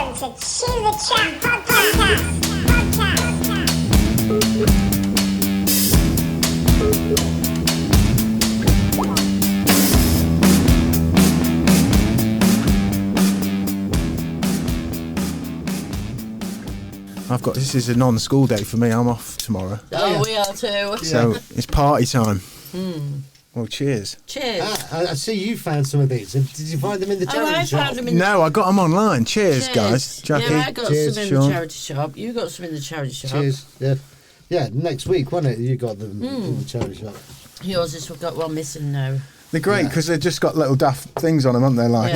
Welcome to Chew the Chat Podcast. This is a non-school day for me. I'm off tomorrow. Oh, we are too. So it's party time. Well, cheers. Cheers. I see you found some of these. Did you find them in the charity shop? Found them in No, I got them online. Cheers, guys. Jackie. Yeah, I got Cheers, some in Sean. the charity shop. You got some in the charity shop. Cheers. Yeah, next week, wasn't it? You got them in the charity shop. Yours has got one missing now. They're great because they've just got little daft things on them, haven't they? Like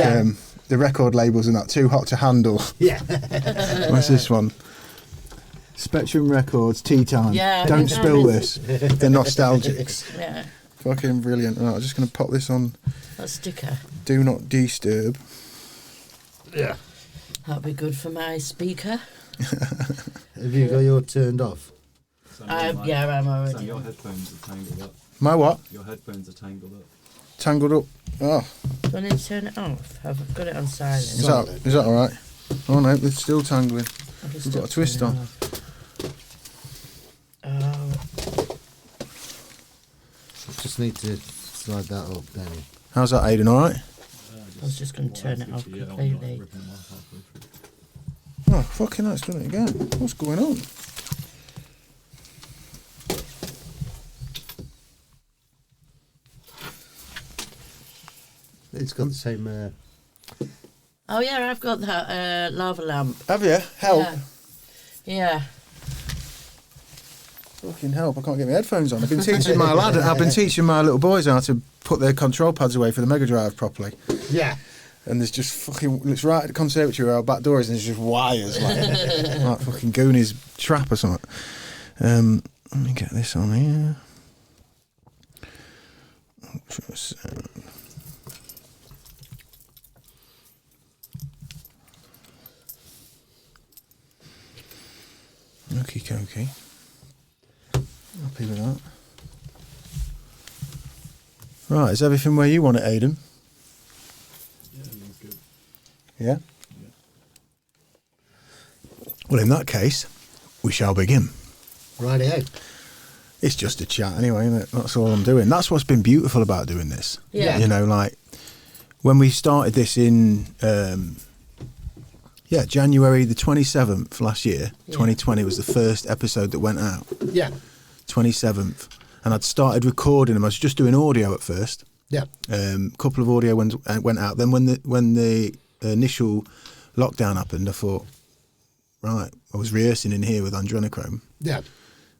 the record labels and that. Too hot to handle. Yeah. What's this one? Spectrum Records, Tea Time. Yeah, I Don't think spill that this. They're nostalgics. Yeah. Fucking brilliant. Right, I'm just going to pop this on. That sticker. Do not disturb. Yeah. That'll be good for my speaker. Have you got your turned off? I'm already. Sam, your headphones are tangled up. My what? Your headphones are tangled up. Tangled up. Oh, Do I need to turn it off? I've got it on silent. is that all right? Oh no, it's still tangling. We've got a twist on. Oh, Just need to slide that up, Danny. How's that, Aidan? All right? I was just going to turn it off completely. Oh, fucking hell, it's done it again. What's going on? It's got the same... Oh yeah, I've got that lava lamp. Have you? Help. Yeah. Fucking help, I can't get my headphones on. I've been teaching my little boys how to put their control pads away for the Mega Drive properly. Yeah. And there's just fucking... It's right at the conservatory where our back door is, and there's just wires like fucking Goonies trap or something. Let me get this on here. Ultrasound. Okie dokie. Happy with that. Right, is everything where you want it, Aidan? Yeah, everything's good. Yeah? Well, in that case, we shall begin. Righty-ho. It's just a chat anyway, isn't it? That's all I'm doing. That's what's been beautiful about doing this. Yeah. You know, like, when we started this in... January the 27th last year, 2020 was the first episode that went out. Yeah. 27th. And I'd started recording them. I was just doing audio at first. Yeah. Couple of audio went out. Then when the initial lockdown happened, I thought, right, I was rehearsing in here with Adrenochrome. Yeah.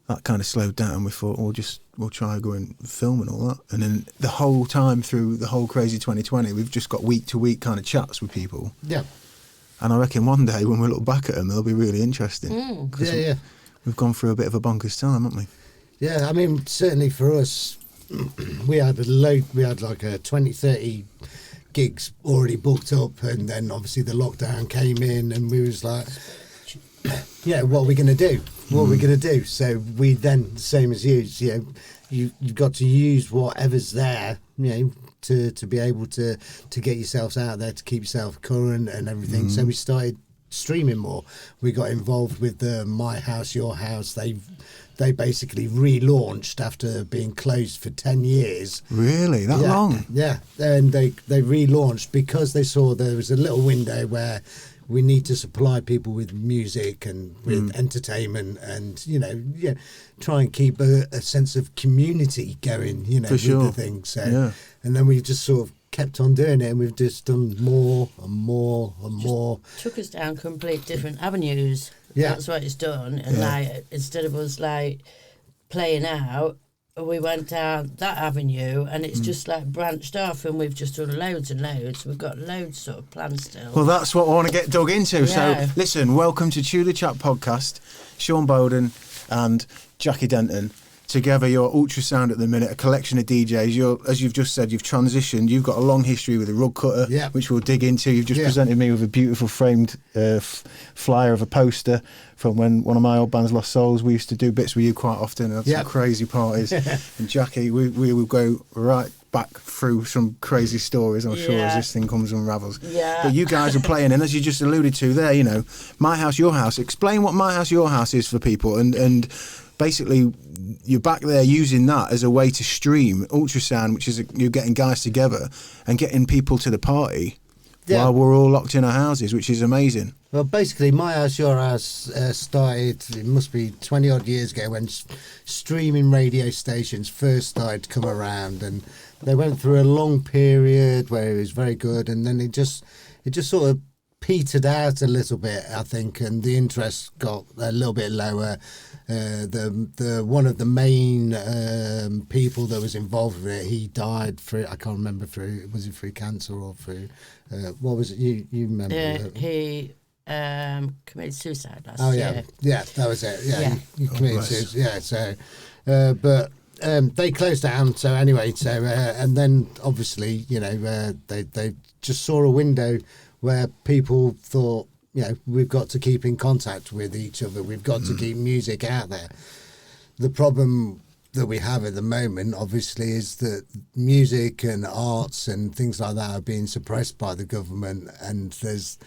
That kind of slowed down. We thought, we'll try going film and all that. And then the whole time through the whole crazy 2020, we've just got week to week kind of chats with people. Yeah. And I reckon one day when we look back at them, they'll be really interesting. Yeah. We've gone through a bit of a bonkers time, haven't we? Yeah, I mean, certainly for us, we had like 20, 30 gigs already booked up, and then obviously the lockdown came in, and we was like, yeah, what are we going to do? What are we going to do? So we then, same as you, you've got to use whatever's there, to be able to get yourselves out there, to keep yourself current and everything. So we started streaming more. We got involved with the My House, Your House. They basically relaunched after being closed for 10 years. Really? That long? Yeah. And they relaunched because they saw there was a little window where we need to supply people with music and with entertainment and, try and keep a sense of community going, For with sure. the thing. So, and then we've just sort of kept on doing it, and we've just done more and more and more. Took us down complete different avenues. Yeah. That's what it's done. And like, instead of us like playing out, we went down that avenue, and it's just like branched off, and we've just done loads and loads. We've got loads sort of planned still. Well, that's what I want to get dug into. Yeah. So, listen, welcome to Chew the Chat podcast. Sean Bowden and Jackie Denton. together your ultrasound at the minute, a collection of DJs. As you've just said, you've transitioned. You've got a long history with a rug cutter, which we'll dig into. You've just presented me with a beautiful framed flyer of a poster from when one of my old bands, Lost Souls, we used to do bits with you quite often. Had some crazy parties. And Jakki, we will go right back through some crazy stories, I'm sure, as this thing comes and unravels. Yeah. But you guys are playing, and as you just alluded to there, you know, My House, Your House. Explain what My House, Your House is for people, and basically you're back there using that as a way to stream ultrasound, which is you're getting guys together and getting people to the party while we're all locked in our houses, which is amazing. Well, basically, My House, Your House started, it must be 20 odd years ago, when streaming radio stations first started to come around, and they went through a long period where it was very good, and then it just sort of petered out a little bit, I think, and the interest got a little bit lower. The one of the main people that was involved with it, he died through, I can't remember, was it through cancer or through what was it? You remember? He committed suicide last year. Yeah, that was it. Yeah, he committed suicide. Yeah, but they closed down. So anyway, and then obviously, you know, they just saw a window where people thought, you know, we've got to keep in contact with each other. We've got to keep music out there. The problem that we have at the moment, obviously, is that music and arts and things like that are being suppressed by the government, and there's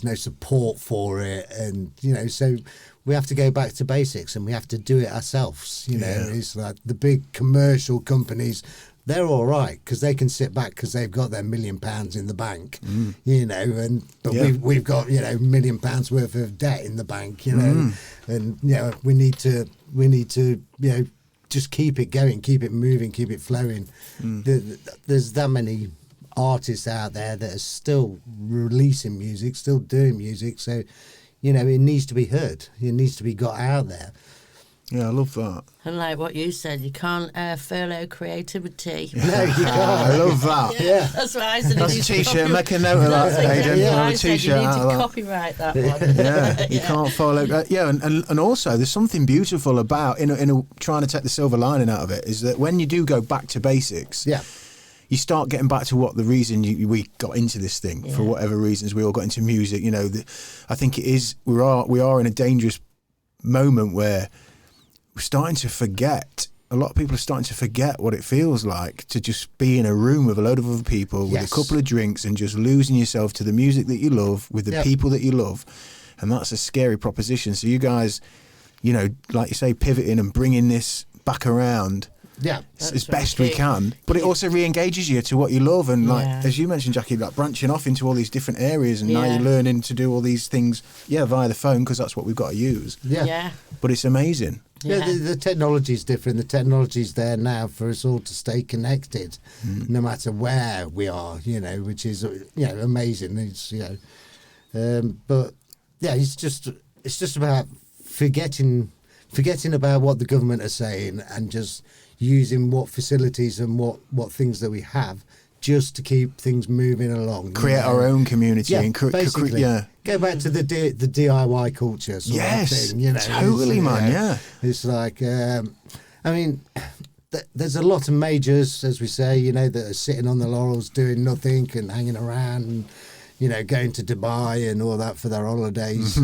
no support for it. And, you know, so we have to go back to basics, and we have to do it ourselves. You know, it's like the big commercial companies, they're all right because they can sit back because they've got their £1 million in the bank, you know, but we've got, you know, £1 million worth of debt in the bank, you know, and, you know, we need to, you know, just keep it going, keep it moving, keep it flowing. There's that many artists out there that are still releasing music, still doing music, so, you know, it needs to be heard. It needs to be got out there. Yeah, I love that. And like what you said, you can't furlough creativity. No, you can't. I love that. Yeah. That's what I said. That's a t-shirt. Make a note of that, Aidan. I A said you t-shirt need out to of that. copyright that one. Yeah, you can't follow. And also there's something beautiful about in a trying to take the silver lining out of it is that when you do go back to basics, you start getting back to what the reason we got into this thing for whatever reasons we all got into music. You know, I think it is we are in a dangerous moment where we're starting to forget. A lot of people are starting to forget what it feels like to just be in a room with a load of other people with a couple of drinks and just losing yourself to the music that you love with the people that you love, and that's a scary proposition. So you guys, you know, like you say, pivoting and bringing this back around. Yeah, as best we can, but it also re-engages you to what you love, and like as you mentioned, Jakki, like branching off into all these different areas, and now you're learning to do all these things, via the phone because that's what we've got to use. Yeah. But it's amazing. Yeah, the technology's different. The technology's there now for us all to stay connected, no matter where we are. You know, which is amazing. It's but yeah, it's just about forgetting about what the government are saying and just using what facilities and what things that we have just to keep things moving along. Create our own community. Yeah, and basically. Go back to the DIY culture sort of thing. You know, totally, man, It's like, I mean, there's a lot of majors, as we say, you know, that are sitting on the laurels doing nothing and hanging around and, you know, going to Dubai and all that for their holidays.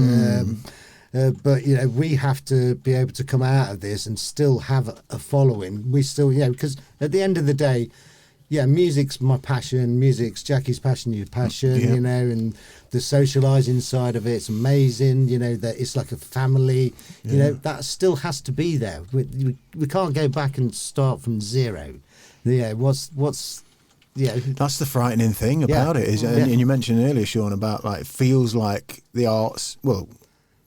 But, you know, we have to be able to come out of this and still have a following. We still, you know, because at the end of the day, music's my passion. Music's Jakki's passion, your passion, you know, and the socialising side of it's amazing. You know, that it's like a family. You know, that still has to be there. We can't go back and start from zero. Yeah, what's that's the frightening thing about it is, and you mentioned earlier, Sean, about like it feels like the arts. Well,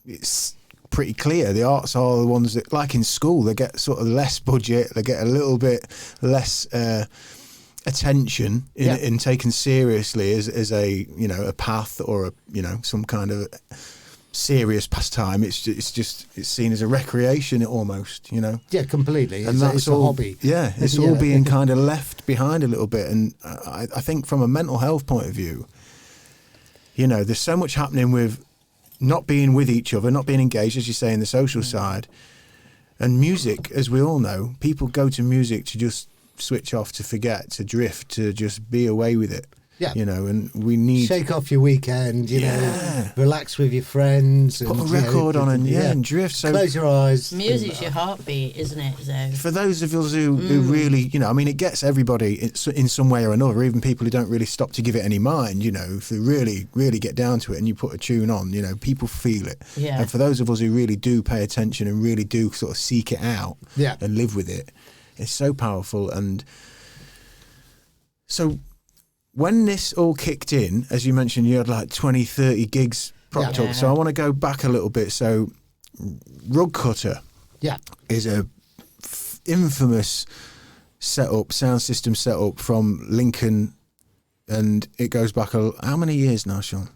it's pretty clear the arts are the ones that, like in school, they get sort of less budget, they get a little bit less attention in taken seriously as a, you know, a path or a, you know, some kind of serious pastime. It's seen as a recreation almost, you know. Yeah, completely. And it's a hobby. Yeah, it's all being kind of left behind a little bit. And I think from a mental health point of view, you know, there's so much happening with not being with each other, not being engaged, as you say, in the social side. And music, as we all know, people go to music to just switch off, to forget, to drift, to just be away with it. Yeah. You know, and we need... Shake off your weekend, you know, relax with your friends. Put a record on and drift. So close your eyes. Music's your heartbeat, isn't it? So for those of us who really, you know, I mean, it gets everybody in some way or another, even people who don't really stop to give it any mind, you know, if they really, really get down to it and you put a tune on, you know, people feel it. Yeah. And for those of us who really do pay attention and really do sort of seek it out and live with it, it's so powerful. And so when this all kicked in, as you mentioned, you had like 20, 30 gigs propped up. So I want to go back a little bit. So Rug Cutter is a infamous sound system setup from Lincoln, and it goes back how many years now, Sean?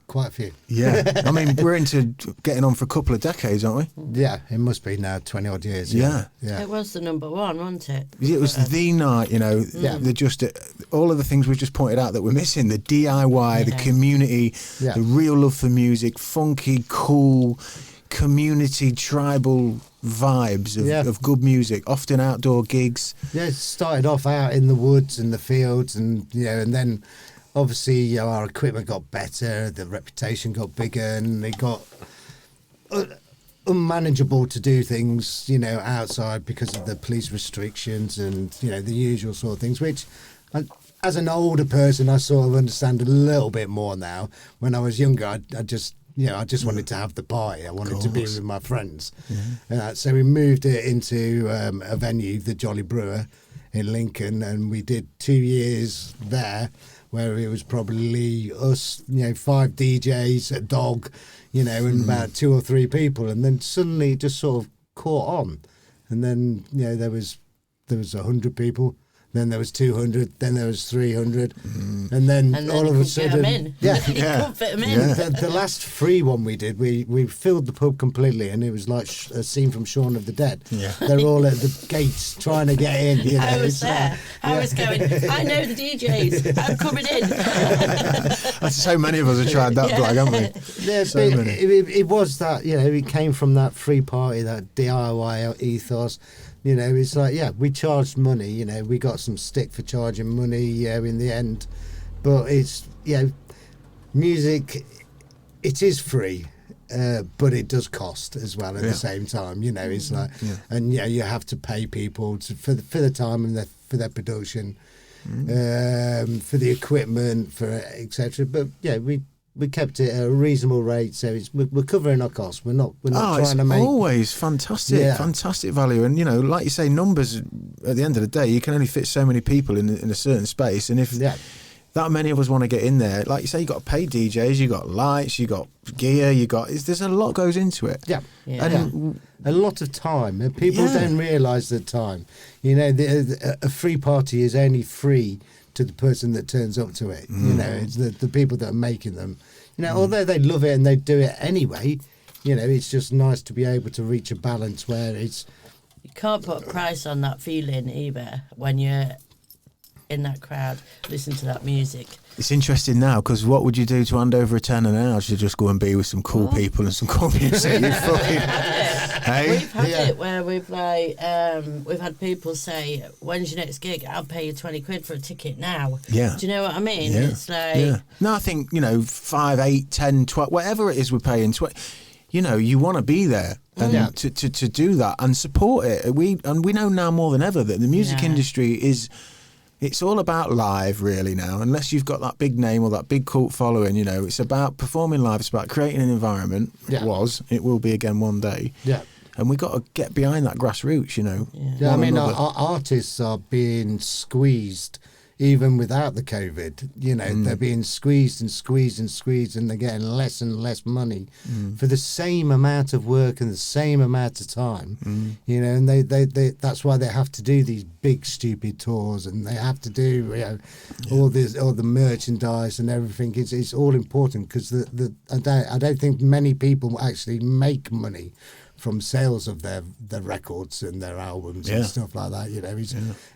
Quite a few. Yeah. I mean, we're into getting on for a couple of decades, aren't we? Yeah, it must be now 20 odd years. Yeah. it was the number one, wasn't it? It was the night, you know, all of the things we've just pointed out that we're missing, the DIY, the community, the real love for music, funky, cool, community, tribal vibes of good music, often outdoor gigs. Yeah, it started off out in the woods and the fields, and, you know, and then obviously, you know, our equipment got better, the reputation got bigger, and it got unmanageable to do things, you know, outside because of the police restrictions and, you know, the usual sort of things, which as an older person, I sort of understand a little bit more now. When I was younger, I just wanted to have the party. I wanted to be with my friends. So we moved it into a venue, the Jolly Brewer in Lincoln, and we did 2 years there, where it was probably us, you know, 5 DJs, a dog, you know, and about 2 or 3 people, and then suddenly it just sort of caught on, and then, you know, there was 100 people, then there was 200, then there was 300, and then all of a sudden, you couldn't fit them in. The last free one we did, we filled the pub completely, and it was like a scene from Shaun of the Dead. They're all at the gates trying to get in. You know, I was there. I was going, I know the DJs. I'm coming in. So many of us have tried that plug, haven't we? Yeah, so it was that, you know, it came from that free party, that DIY ethos. You know, it's like, we charged money, you know, we got some stick for charging money in the end. But it's, you know, music, it is free, but it does cost as well at the same time. You know, it's like, and you have to pay people for the time and for their production, for the equipment, for etc. But we kept it at a reasonable rate, so we're covering our costs. We're not trying to make. It's always fantastic value, and, you know, like you say, numbers. At the end of the day, you can only fit so many people in a certain space, and if that many of us want to get in there, like you say, you got to pay DJs, you got lights, you got gear, there's a lot goes into it. And a lot of time, and people don't realise the time. You know, a free party is only free to the person that turns up to it. You know, it's the people that are making them. You know, although they love it and they do it anyway, you know, it's just nice to be able to reach a balance where it's... You can't put a price on that feeling either when you're in that crowd, listen to that music. It's interesting now, because what would you do to hand over a tenner now? Should just go and be with some cool people and some cool music? We've had it where we've had people say, when's your next gig? I'll pay you 20 quid for a ticket now. Do you know what I mean? It's like... No, I think, you know, 5, 8, 10, 12, whatever it is we're paying, you know, you want to be there and to do that and support it. We know now more than ever that the music industry is... It's all about live, really, now. Unless you've got that big name or that big cult following, you know, it's about performing live. It's about creating an environment. It will be again one day. And we've got to get behind that grassroots, you know. I mean, our artists are being squeezed even without the COVID. You know, they're being squeezed and squeezed and squeezed, and they're getting less and less money for the same amount of work and the same amount of time. You know, and they that's why they have to do these big stupid tours, and they have to do, you know, all the merchandise and everything. It's all important, because I don't think many people actually make money from sales of their records and their albums and stuff like that. You know,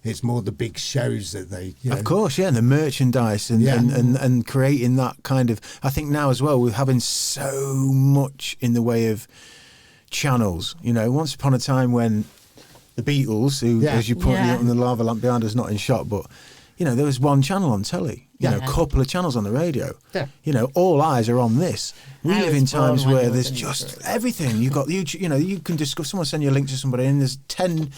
it's more the big shows that they, you know. Of course, and the merchandise and creating that kind of... I think now as well, we're having so much in the way of channels. You know, once upon a time when the Beatles, who, as you put on the lava lamp behind us, not in shot, but, you know, there was one channel on telly. You know, a couple of channels on the radio. Yeah. You know, all eyes are on this. We live in times where there's just everything. You've got YouTube, you know, you can discuss, someone send you a link to somebody and there's 10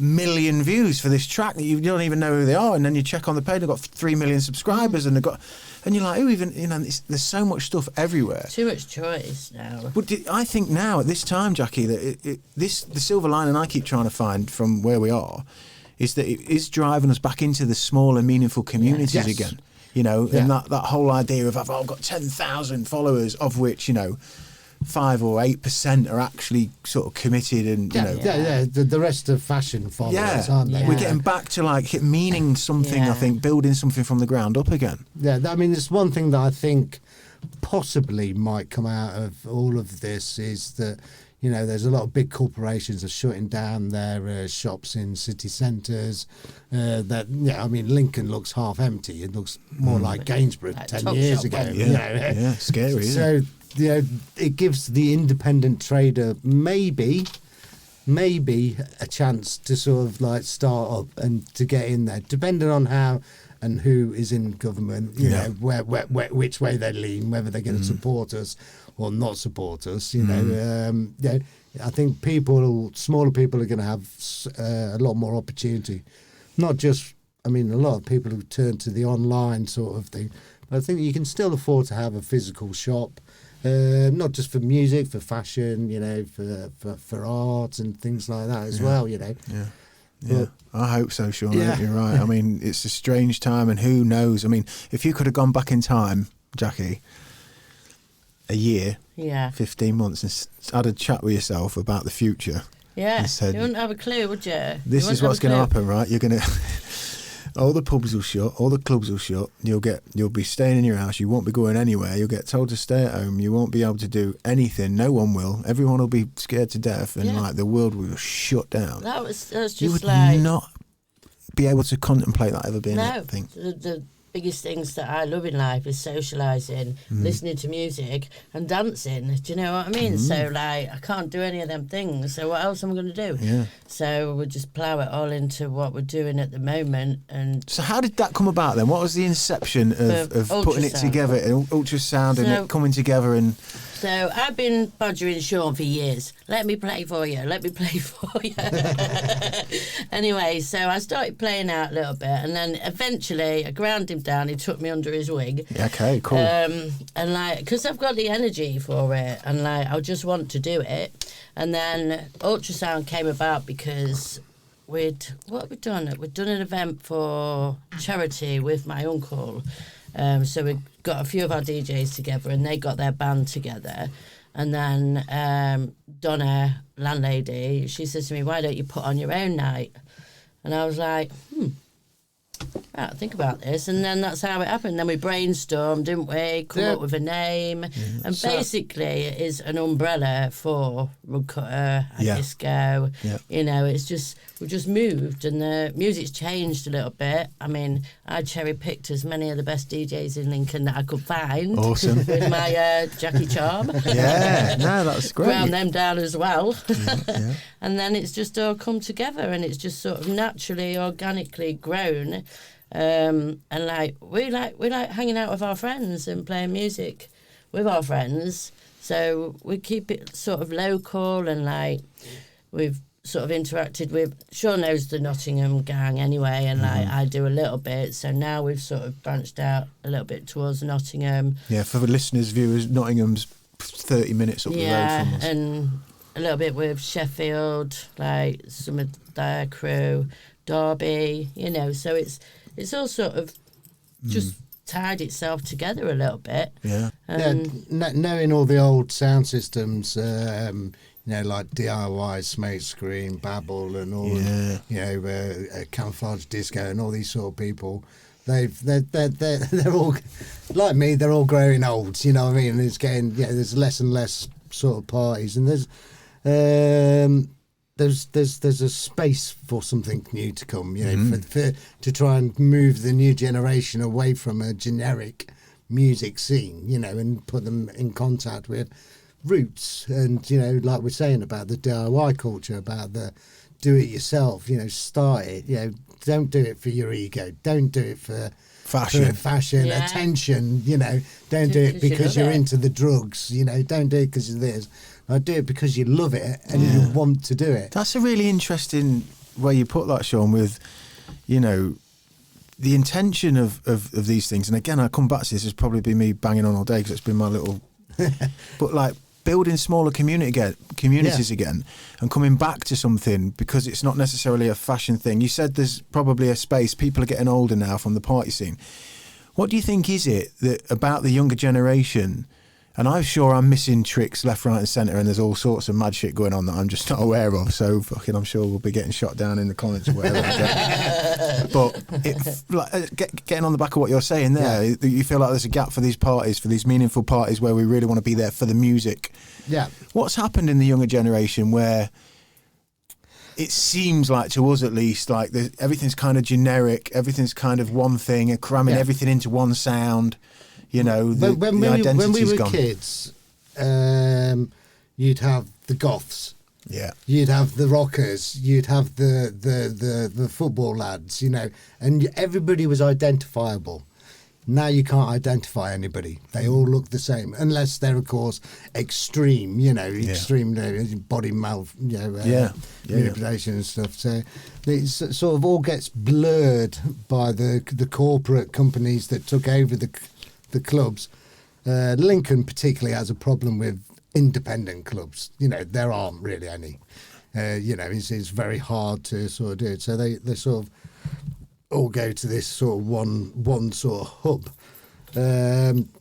million views for this track that you don't even know who they are, and then you check on the page, they've got 3 million subscribers, and you're like, who even, you know, there's so much stuff everywhere. Too much choice now. But I think now, at this time, Jackie, that the silver lining I keep trying to find from where we are is that it is driving us back into the smaller, meaningful communities again. You know, and that whole idea of, I've got 10,000 followers, of which, you know, 5 or 8% are actually sort of committed, and you know, the rest are fashion followers, aren't they? We're getting back to like meaning something. I think building something from the ground up again. Yeah, I mean, there's one thing that I think possibly might come out of all of this is that, you know, there's a lot of big corporations are shutting down their shops in city centres. I mean, Lincoln looks half empty. It looks more like Gainsborough like 10 years ago. Yeah, scary. So, you know, it gives the independent trader maybe a chance to sort of like start up and to get in there, depending on how and who is in government. You know, where which way they lean, whether they're going to support us or not support us. You know, I think smaller people are going to have a lot more opportunity. Not just, I mean, a lot of people who turn to the online sort of thing, but I think you can still afford to have a physical shop. Not just for music, for fashion, you know, for art and things like that as well, you know. Yeah, I hope so, Sean. I think you're right. I mean, it's a strange time, and who knows? I mean, if you could have gone back in time, Jackie, a year, 15 months, and had a chat with yourself about the future. Yeah, and said, you wouldn't have a clue, would you? This is what's going to happen, right? You're going to... all the pubs will shut, all the clubs will shut. You'll be staying in your house. You won't be going anywhere. You'll get told to stay at home. You won't be able to do anything. No one will. Everyone will be scared to death, and like the world will shut down. That's just you would like not be able to contemplate that ever being a thing. The biggest things that I love in life is socialising, listening to music and dancing. Do you know what I mean? So like, I can't do any of them things. So what else am I going to do? Yeah. So we'll just plough it all into what we're doing at the moment. And so how did that come about then? What was the inception of putting it together, ultrasound, and it coming together? And so I've been badgering Sean for years. Let me play for you. Let me play for you. Anyway, so I started playing out a little bit, and then eventually I ground him down. He took me under his wing. Okay, cool. And like, because I've got the energy for it, and like, I just want to do it. And then ultrasound came about because we'd done an event for charity with my uncle. So we got a few of our DJs together, and they got their band together. And then Donna, landlady, she says to me, "Why don't you put on your own night?" And I was like, I'll think about this. And then that's how it happened. Then we brainstormed, didn't we? Come up with a name. And basically it is an umbrella for Rug Cutter and disco. Yeah. You know, it's just, we've just moved, and the music's changed a little bit. I mean, I cherry-picked as many of the best DJs in Lincoln that I could find. Awesome. With my Jackie charm. Yeah, no, that's great. Ground them down as well. And then it's just all come together, and it's just sort of naturally, organically grown. And like we like hanging out with our friends and playing music with our friends, so we keep it sort of local, and like we've sort of interacted with, Sean knows the Nottingham gang anyway, and like I do a little bit, so now we've sort of branched out a little bit towards Nottingham. Yeah, for the listeners, viewers, Nottingham's 30 minutes up the road from us. And a little bit with Sheffield, like some of their crew, Derby, you know, so it's all sort of just tied itself together a little bit. Yeah. Knowing all the old sound systems, you know, like DIY, Smoke Screen, Babel, and all, you know, Camouflage Disco, and all these sort of people. They're all like me. They're all growing old. You know what I mean? And it's getting there's less and less sort of parties, and there's a space for something new to come, you know, to try and move the new generation away from a generic music scene, you know, and put them in contact with roots, and like we're saying about the DIY culture, about the do it yourself. Start it. Don't do it for your ego. Don't do it for fashion, Yeah. attention. Don't do it because you're into the drugs. Don't do it because of this. Do it because you love it and you want to do it. That's a really interesting way you put that, Sean, with, the intention of these things. And again, I come back to this, has probably been me banging on all day because it's been my little... but like building smaller communities again and coming back to something, because it's not necessarily a fashion thing. You said there's probably a space, people are getting older now from the party scene. What do you think is it that about the younger generation? And I'm sure I'm missing tricks left, right and centre, and there's all sorts of mad shit going on that I'm just not aware of. So fucking, I'm sure we'll be getting shot down in the comments or whatever. But getting on the back of what you're saying there, you feel like there's a gap for these parties, for these meaningful parties where we really want to be there for the music. Yeah. What's happened in the younger generation where it seems like, to us at least, like everything's kind of generic, everything's kind of one thing, and cramming everything into one sound. When we were gone. Kids, you'd have the goths. Yeah. You'd have the rockers. You'd have the football lads. And everybody was identifiable. Now you can't identify anybody. They all look the same, unless they're, of course, extreme. Extreme body manipulation and stuff. So it sort of all gets blurred by the corporate companies that took over the clubs. Lincoln particularly has a problem with independent clubs. There aren't really any. It's very hard to sort of do it. So they sort of all go to this sort of one sort of hub,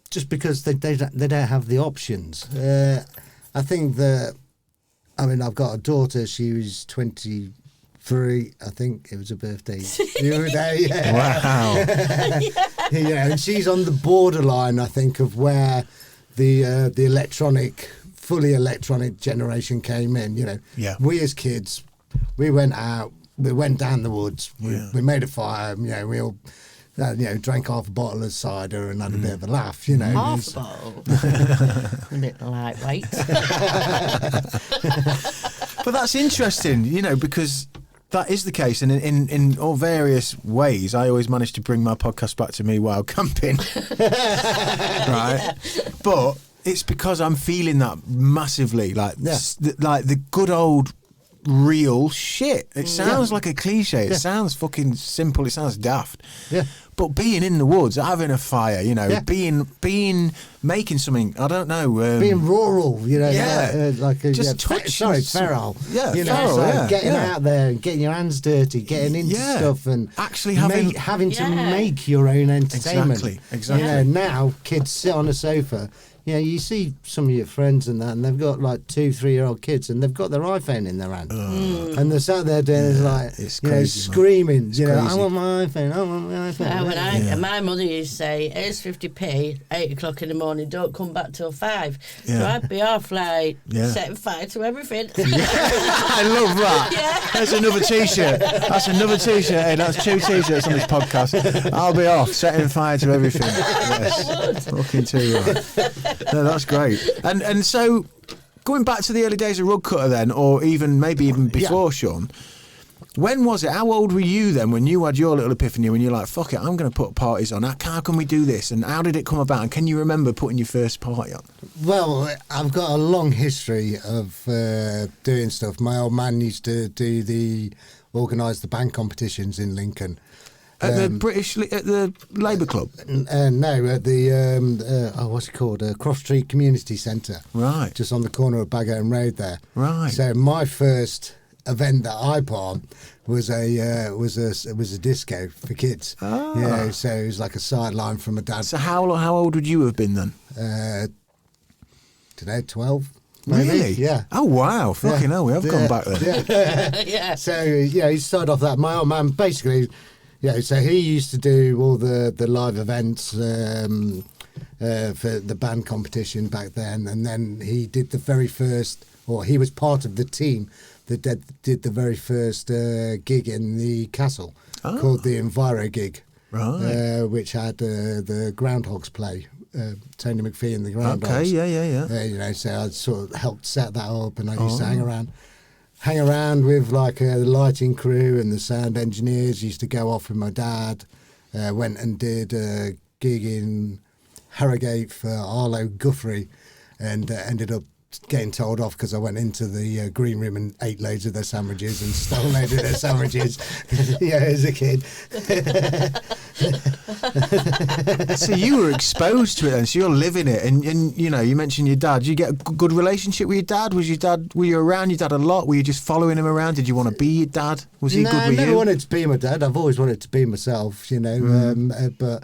just because they don't have the options. I think that, I've got a daughter. She was 23. I think it was her birthday. You were there, yeah. Wow. And she's on the borderline, I think, of where the fully electronic generation came in. We as kids, we went out, we went down the woods, we made a fire. We all drank half a bottle of cider and had a bit of a laugh. Half a bottle, a little lightweight. But that's interesting, because that is the case, and in all various ways, I always manage to bring my podcast back to me while camping, right? Yeah. But it's because I'm feeling that massively, like the good old real shit. It sounds like a cliche. It sounds fucking simple. It sounds daft. Yeah. But being in the woods, having a fire, being making something, I don't know, being rural, just feral, feral, getting out there and getting your hands dirty, getting into stuff, and actually having to make your own entertainment. Exactly. Now kids sit on a sofa. You see some of your friends and that, and they've got like 2-3-year-old kids, and they've got their iPhone in their hand, and they're sat there doing it's crazy, screaming. I want my iPhone. I want my iPhone. My mother used to say, "Here's 50p, 8 o'clock in the morning. Don't come back till 5." So I'd be off setting fire to everything. I love that. There's another T-shirt. That's another T-shirt. Hey, that's 2 T-shirts on this podcast. I'll be off setting fire to everything. Yes, fucking too right. No, that's great. And so, going back to the early days of Rug Cutter then, or maybe even before, Sean, when was it? How old were you then when you had your little epiphany, when you're like, fuck it, I'm going to put parties on? How can we do this? And how did it come about? And can you remember putting your first party on? Well, I've got a long history of doing stuff. My old man used to organise the band competitions in Lincoln. At the Labour Club? No, at the what's it called? Cross Street Community Centre. Right. Just on the corner of Baggerton Road there. Right. So my first event that I put on was a disco for kids. Ah. So it was like a sideline from a dad. So how old would you have been then? Don't know, 12. Maybe. Really? Yeah. Oh wow! Fucking hell, we have gone back there. Yeah. So he started off that. My old man basically. So he used to do all the live events for the band competition back then, and then he did the very first, or he was part of the team that did the very first gig in the castle called the Enviro gig, right? Which had the Groundhogs play Tony McPhee and the Ground Okay, Dogs. yeah. You know, so I sort of helped set that up, and I used to hang around with like the lighting crew and the sound engineers. Used to go off with my dad. Went and did a gig in Harrogate for Arlo Guthrie, and ended up getting told off because I went into the green room and ate loads of their sandwiches and stole loads of their sandwiches. Yeah, as a kid. So you were exposed to it, and so you're living it. And you know, you mentioned your dad. Did you get a good relationship with your dad? Were you around your dad a lot? Were you just following him around? Did you want to be your dad? Was he good with you? I never wanted to be my dad. I've always wanted to be myself, you know. But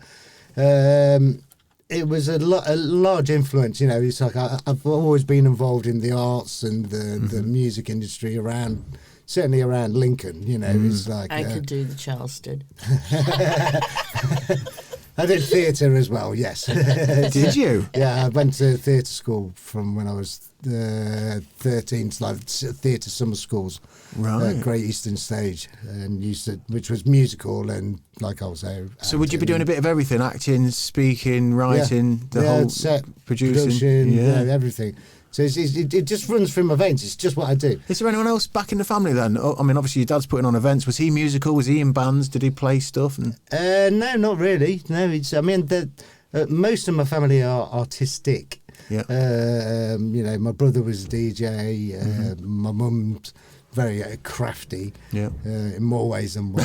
it was a large influence, you know. It's like I've always been involved in the arts and the music industry certainly around Lincoln, you know. It's like I could do the Charleston. I did theatre as well, yes. Did you? Yeah, I went to theatre school from when I was 13 to like theatre summer schools. Right. Great Eastern Stage, and which was musical and like I was there. So would you be doing a bit of everything? Acting, speaking, writing, the whole set, producing? production, everything. So it just runs through my veins. It's just what I do. Is there anyone else back in the family then? I mean, obviously your dad's putting on events. Was he musical? Was he in bands? Did he play stuff? No, not really. No, most of my family are artistic. Yeah. You know, my brother was a DJ. My mum's very crafty. Yeah. In more ways than one.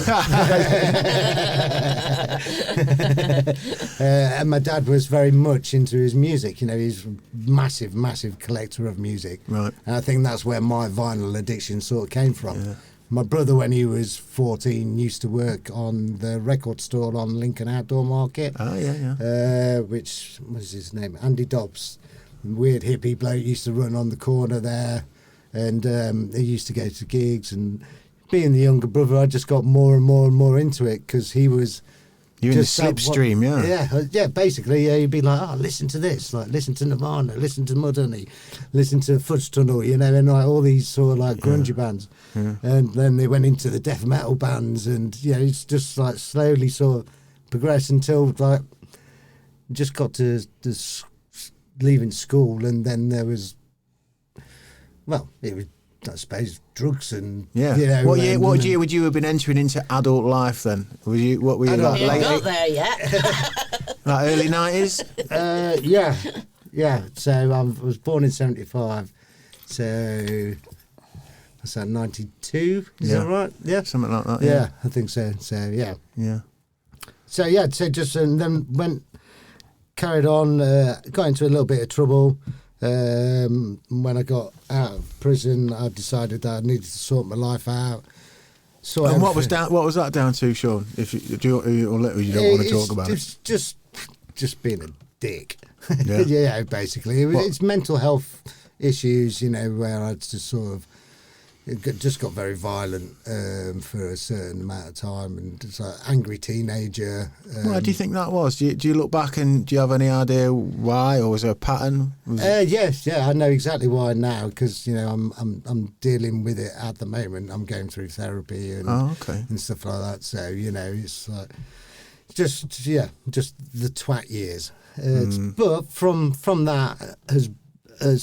And my dad was very much into his music. You know, he's a massive collector of music. Right. And I think that's where my vinyl addiction sort of came from. Yeah. My brother, when he was 14, used to work on the record store on Lincoln Outdoor Market. Oh, yeah. Which was his name? Andy Dobbs. Weird hippie bloke, used to run on the corner there. And he used to go to gigs, and being the younger brother, I just got more and more into it because he was. You're in the slipstream, yeah, basically, he'd be like, "Oh, listen to this, like listen to Nirvana, listen to Mudhoney, listen to Fudge Tunnel," you know, and like all these sort of like grungy bands, and then they went into the death metal bands, and it's just like slowly sort of progressed until like just got to leaving school, and then there was. Well, it was, I suppose, drugs and You know, what year would you have been entering into adult life then? What were you like? You got there yet? Like early 90s? Yeah. So I was born in 75. So what's that? 92? Is that right? Yeah, something like that. Yeah, I think so. So yeah. So just and then carried on. Got into a little bit of trouble. When I got out of prison, I decided that I needed to sort my life out. And what was that down to, Sean? If you don't want to talk about it, it's just being a dick. Yeah, basically, it's mental health issues. You know, where I just sort of just got very violent for a certain amount of time, and just like angry teenager. Why do you think that was? Do you look back and do you have any idea why, or was there a pattern? Yes, I know exactly why now, because you know I'm dealing with it at the moment. I'm going through therapy and stuff like that. So you know, it's like just the twat years. But from that has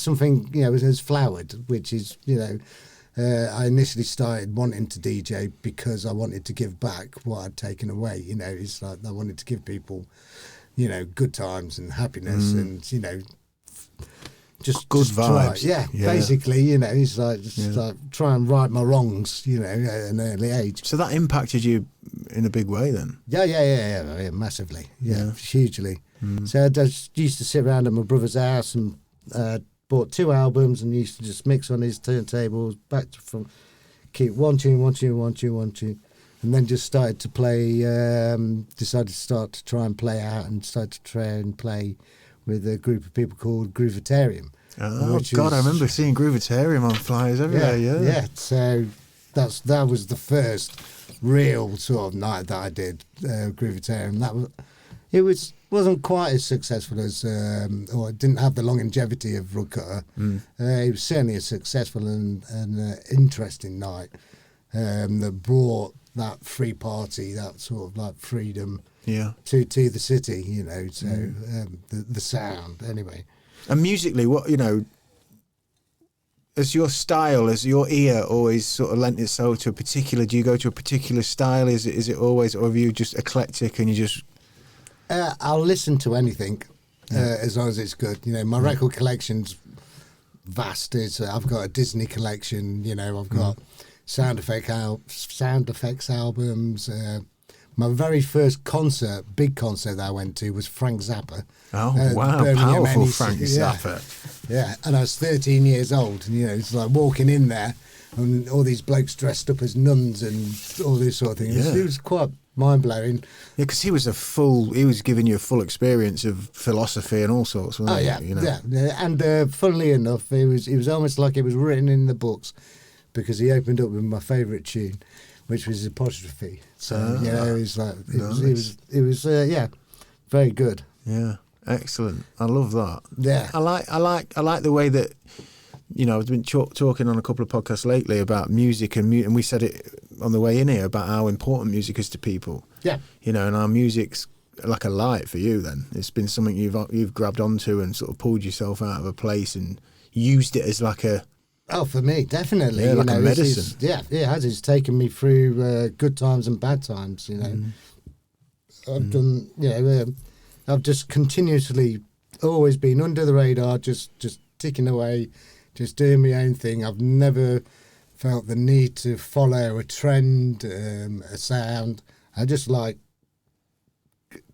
something has flowered, which is I initially started wanting to DJ because I wanted to give back what I'd taken away. You know, it's like I wanted to give people, good times and happiness and, just good vibes. Basically, it's like like try and right my wrongs, at an early age. So that impacted you in a big way then? Yeah, massively. Yeah, hugely. So I just used to sit around at my brother's house and bought 2 albums and used to just mix on his turntables back to front, keep one tune, and then just started to play. Decided to start to try and play out and started to try and play with a group of people called Groovitarium. Oh God, I remember seeing Groovitarium on flyers everywhere. Yeah. So that was the first real sort of night that I did Groovitarium. Wasn't quite as successful as, or it didn't have the longevity of Rugcutter. It was certainly a successful and interesting night that brought that free party, that sort of like freedom to the city, you know. So the sound, anyway. And musically, what, you know, has your style, has your ear always sort of lent itself to a particular? Do you go to a particular style? Is it always, or are you just eclectic and you just? I'll listen to anything as long as it's good. You know, my record collection's vast. I've got a Disney collection. You know, I've got sound effects albums. My very first big concert that I went to was Frank Zappa. Oh wow, Birmingham powerful NEC. Frank Zappa. Yeah, and I was 13 years old, and you know, it's like walking in there and all these blokes dressed up as nuns and all this sort of thing. Yeah. It was quite mind-blowing. Yeah, because he was giving you a full experience of philosophy and all sorts, wasn't he? Yeah, You know? yeah. And funnily enough, it was almost like it was written in the books, because he opened up with my favourite tune, which was Apostrophe. So you know, it was like it was very good. Yeah, excellent. I love that. Yeah, I like the way that, you know, I've been talking on a couple of podcasts lately about music and we said it on the way in here about how important music is to people. Yeah, you know, and our music's like a light for you. Then it's been something you've grabbed onto and sort of pulled yourself out of a place and used it as like a. Oh, for me, definitely. Yeah, like a medicine. It has. It's taken me through good times and bad times, you know. I've done, you know, I've just continuously always been under the radar, just ticking away, just doing my own thing. I've never felt the need to follow a trend, a sound. I just like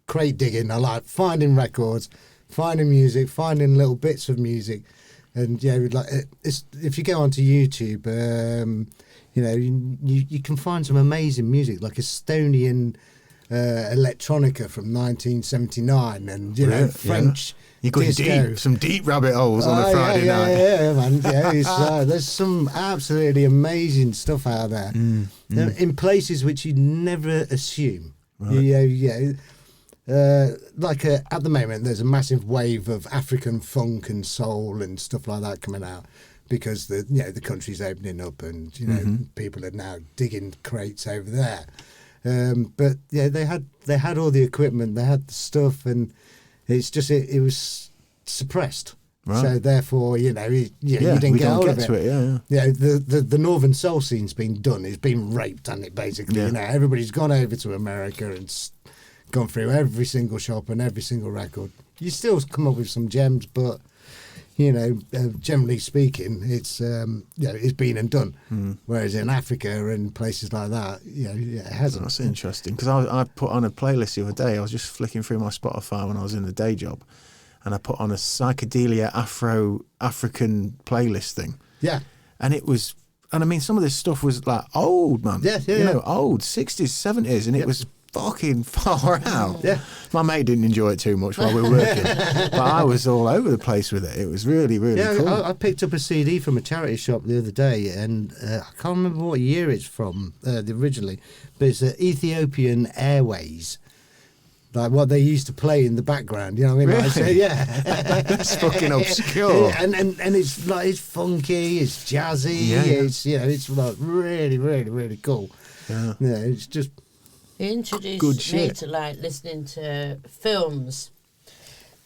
crate digging. I like finding records, finding music, finding little bits of music. And yeah, like if you go onto YouTube, you know, you can find some amazing music, like Estonian electronica from 1979, and you know, French. You go deep, some deep rabbit holes on a Friday night. Yeah, man. Yeah, it's, there's some absolutely amazing stuff out there in places which you never assume. Right. Like at the moment, there's a massive wave of African funk and soul and stuff like that coming out, because the country's opening up, and you know people are now digging crates over there. But yeah, they had all the equipment, they had the stuff, and it's just it was suppressed. Right. So therefore, you know, you didn't get hold of it. The northern soul scene's been done. It's been raped, and it basically, you know, everybody's gone over to America and gone through every single shop and every single record. You still come up with some gems, but you know, generally speaking, it's it's been and done. Whereas in Africa and places like that, you know, it hasn't. That's interesting, because I put on a playlist the other day. I was just flicking through my Spotify when I was in the day job, and I put on a psychedelia Afro-African playlist thing. Yeah, and it was, and I mean, some of this stuff was like old, man. You know, old 60s, 70s, and it was fucking far out. Yeah, my mate didn't enjoy it too much while we were working, but I was all over the place with it. It was really, really cool. I picked up a CD from a charity shop the other day, and I can't remember what year it's from originally, but it's Ethiopian Airways. Like what they used to play in the background, you know what I mean? Really? Like, so, yeah, that's fucking obscure. And it's like it's funky, it's jazzy, it's it's like really, really, really cool. Yeah, it's just. He introduced me to like listening to films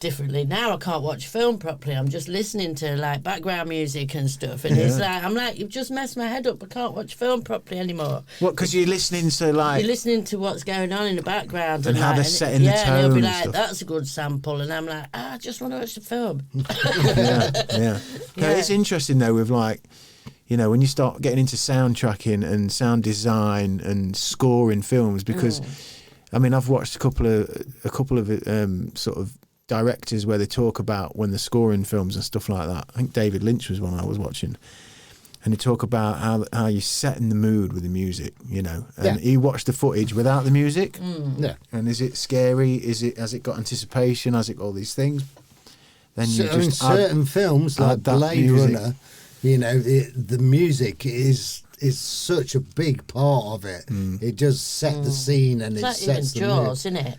differently. Now I can't watch film properly. I'm just listening to like background music and stuff, and it's like I'm like, you've just messed my head up. I can't watch film properly anymore. What? Because you're listening to like you're listening to what's going on in the background and how they're setting the tone. And he'll be like, stuff. That's a good sample, and I'm like, I just want to watch the film. No, it's interesting though with like. You know, when you start getting into soundtracking and sound design and scoring films, because, I mean, I've watched a couple of sort of directors where they talk about when they're scoring films and stuff like that. I think David Lynch was one I was watching, and they talk about how you're setting the mood with the music. You know, and he watched the footage without the music. And is it scary? Has it got anticipation? Has it got all these things? Then you just certain films like Blade Runner. You know, the music is such a big part of it. It just set the scene, and it sets the Jaws, isn't it?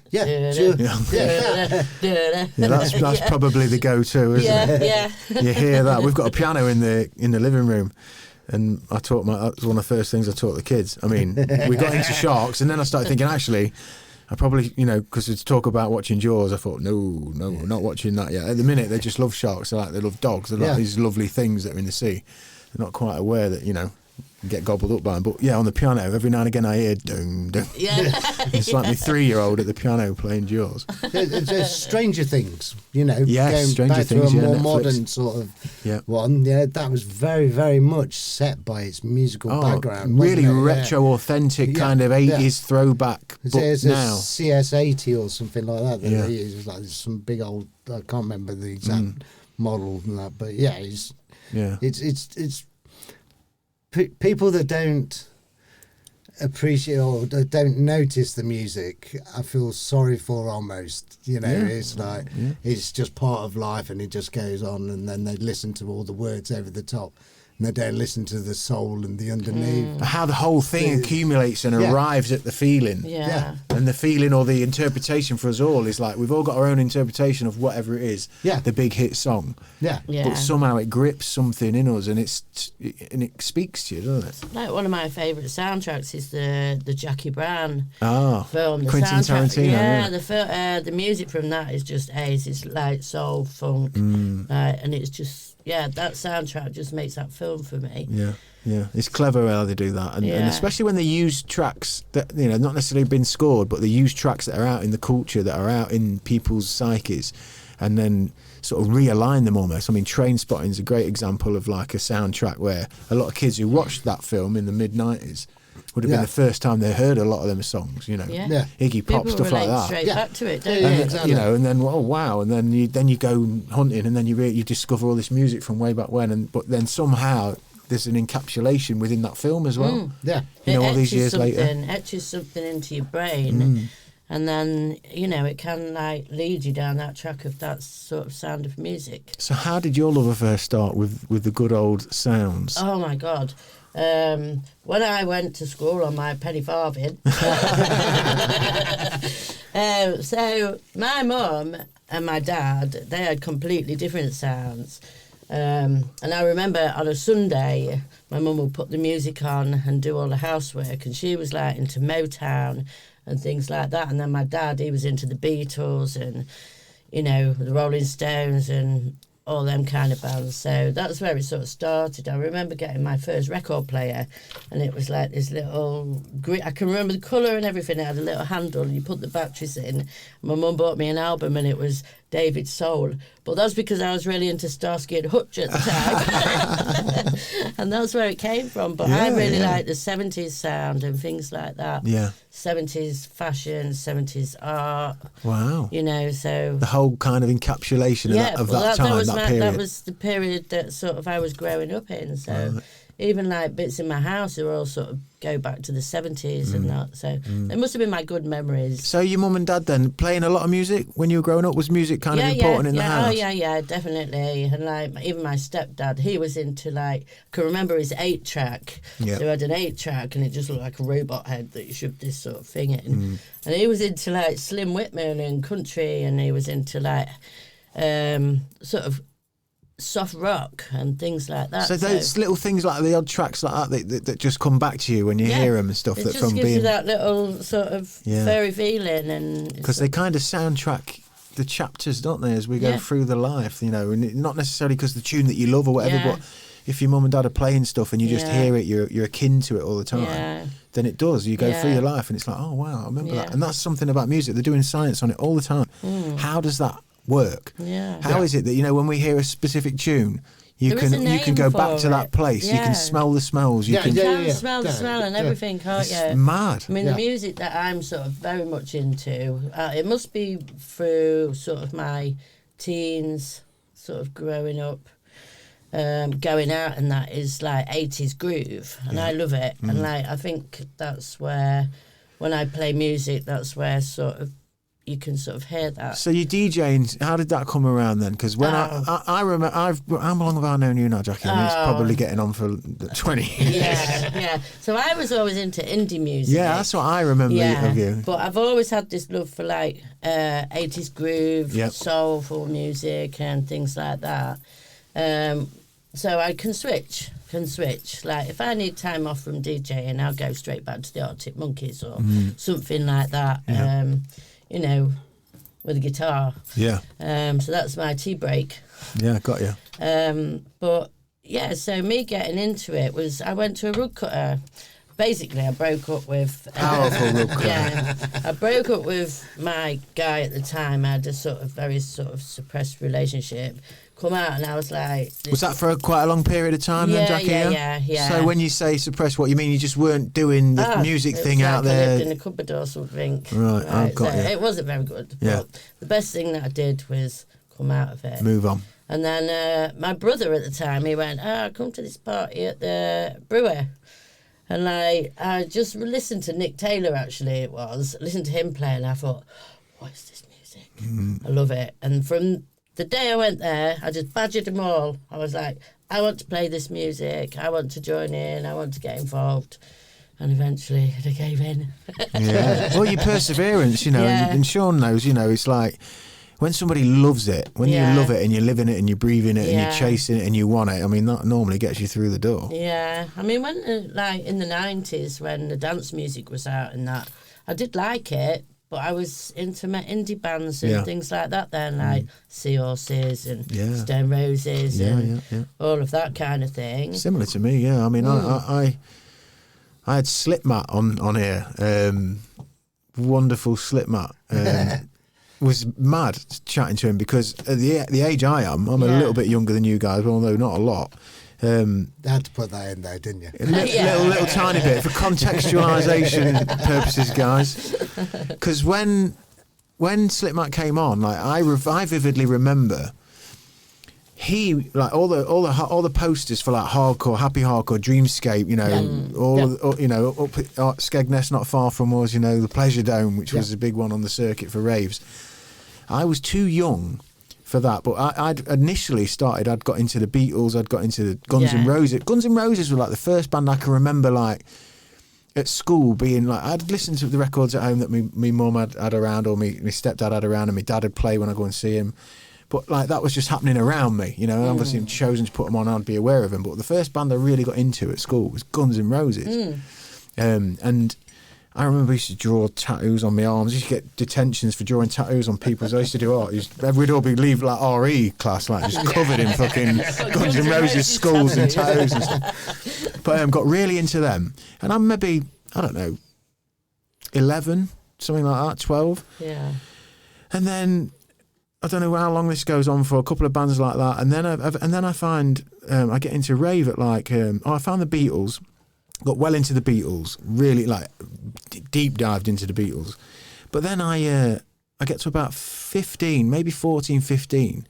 That's probably the go-to, isn't it? Yeah. You hear that? We've got a piano in the living room, and that was one of the first things I taught the kids. I mean, we got into sharks, and then I started thinking, actually, I probably, because it's talk about watching Jaws, I thought, no, I'm not watching that yet. At the minute, they just love sharks. They love dogs. They like these lovely things that are in the sea. They're not quite aware that, you get gobbled up by them. But yeah, on the piano, every now and again I hear dung, dung. Yeah. It's like my 3-year-old at the piano playing Jaws. There's Stranger Things, Yes, going Stranger back Things, to a more Netflix. modern sort of one. Yeah, that was very, very much set by its musical background. Really wasn't it? retro, authentic kind of 80s throwback. But There's a now, CS80 or something like that. That Yeah. they use. It's like there's some big old. I can't remember the exact model and that, but yeah, it's people that don't appreciate or that don't notice the music, I feel sorry for almost. It's like it's just part of life and it just goes on, and then they listen to all the words over the top and they don't listen to the soul and the underneath. how the whole thing accumulates and arrives at the feeling. Yeah. And the feeling or the interpretation for us all is like we've all got our own interpretation of whatever it is. Yeah. The big hit song. Yeah. Yeah. But somehow it grips something in us and it speaks to you, doesn't it? Like one of my favourite soundtracks is the Jackie Brown film. The Quentin soundtrack, Tarantino. Yeah, the music from that is just ace. It's like soul, funk, and it's just that soundtrack just makes that film for me. Yeah, it's clever how they do that, and especially when they use tracks that not necessarily been scored, but they use tracks that are out in the culture, that are out in people's psyches, and then sort of realign them almost. I mean, Train Spotting is a great example of like a soundtrack where a lot of kids who watched that film in the mid-90s would have been the first time they heard a lot of them songs, Iggy Pop, People stuff like relate that. straight back to it, don't And they? exactly. and then oh wow, and then you go hunting, and then you discover all this music from way back when, but then somehow there's an encapsulation within that film as well. Yeah. All these years later. etches something into your brain, and then it can like lead you down that track of that sort of sound of music. So how did your love affair start with the good old sounds? Oh my God. When I went to school on my penny farthing, so my mum and my dad, they had completely different sounds. And I remember on a Sunday, my mum would put the music on and do all the housework, and she was like into Motown and things like that. And then my dad, he was into the Beatles and, the Rolling Stones and all them kind of bands. So that's where it sort of started. I remember getting my first record player, and it was like this little green. I can remember the colour and everything. It had a little handle, and you put the batteries in. My mum bought me an album, and it was David Soul. But that's because I was really into Starsky and Hutch at the time. And that's where it came from. But I really like the 70s sound and things like that. Yeah. 70s fashion, 70s art. Wow. So the whole kind of encapsulation of that time, that period. That was the period that sort of I was growing up in. So even like bits in my house are all sort of go back to the 70s and that. So they must have been my good memories. So your mum and dad then playing a lot of music when you were growing up? Was music kind of important in the house? Oh yeah, definitely. And like even my stepdad, he was into like, I can remember his 8-track. Yeah. So he had an 8-track and it just looked like a robot head that you shoved this sort of thing in. And he was into like Slim Whitman and country, and he was into like sort of soft rock and things like that. So those little things like the odd tracks like that just come back to you when you hear them and stuff. It that just from gives being you that little sort of fairy feeling, and because they kind of soundtrack the chapters, don't they, as we go through the life, and not necessarily because the tune that you love or whatever, but if your mum and dad are playing stuff and you just hear it, you're akin to it all the time. Then it does. You go through your life and it's like, oh wow, I remember that. And that's something about music. They're doing science on it all the time. How does that work? How is it that when we hear a specific tune, you can go back to that place. You can smell the smells. You can smell the smell and everything, can't you? It's mad. I mean, the music that I'm sort of very much into, it must be through sort of my teens, sort of growing up, going out, and that is like 80s groove, and I love it. And like I think that's where, when I play music, that's where sort of you can sort of hear that. So you DJing, how did that come around then? Because when I remember, how long have I known you now, Jackie? I mean, it's probably getting on for 20 years. Yeah. So I was always into indie music. Yeah, that's what I remember of you. But I've always had this love for like 80s groove, soulful music and things like that. So I can switch. can switch. Like if I need time off from DJing, I'll go straight back to the Arctic Monkeys or something like that. You know, with a guitar. Yeah. So that's my tea break. Yeah, got you. But yeah, so me getting into it was I went to a rug cutter. Basically, I broke up with... Powerful rug cutter. Yeah, I broke up with my guy at the time. I had a very suppressed relationship. Come out and I was like... Was that for quite a long period of time then, Jackie? Yeah. So when you say suppressed, what you mean? You just weren't doing the music thing out I there? lived in a cupboard or something. Right, I've got you. It wasn't very good. Yeah. But the best thing that I did was come out of it. Move on. And then my brother at the time, he went, come to this party at the brewer. And I just listened to Nick Taylor, actually, it was. Listened to him play, and I thought, what is this music? I love it. And from the day I went there, I just badgered them all. I was like, I want to play this music. I want to join in. I want to get involved. And eventually, they gave in. Yeah. Well, your perseverance, you know, and Sean knows, you know, it's like... When somebody loves it, when you love it and you're living it and you're breathing it and you're chasing it and you want it, I mean, that normally gets you through the door. Yeah. I mean, when, like, in the 90s, when the dance music was out and that, I did like it, but I was into my indie bands and things like that then, like Seahorses and Stone Roses and all of that kind of thing. Similar to me, yeah. I mean, I had Slipmat on here. Wonderful Slipmat. Was mad chatting to him because at the age I am, I'm a little bit younger than you guys, although not a lot. You had to put that in there, didn't you? A little tiny bit for contextualisation purposes, guys. Because when Slipmat came on, like I vividly remember he like all the posters for like hardcore, happy hardcore, Dreamscape, you know, you know, up at Skegness, not far from us, you know, the Pleasure Dome, which was a big one on the circuit for raves. I was too young for that, but I'd initially started. I'd got into the Beatles. I'd got into the Guns N' Roses. Guns N' Roses were like the first band I can remember, like at school being like I'd listen to the records at home that me mum had around, or me stepdad had around, and my dad would play when I go and see him. But like that was just happening around me, you know. Obviously, I'm chosen to put them on. I'd be aware of them. But the first band I really got into at school was Guns N' Roses, and I remember I used to draw tattoos on my arms. I used to get detentions for drawing tattoos on people. I used to do art. We'd all be leave like RE class, like just covered in fucking Guns N' Roses skulls and tattoos and stuff. But got really into them, and I'm maybe I don't know, 11, something like that, 12. Yeah, and then. I don't know how long this goes on for, a couple of bands like that, and then I find I get into rave at like I found the Beatles, got well into the Beatles, really like deep dived into the Beatles, but then I get to about 15, maybe 14, 15,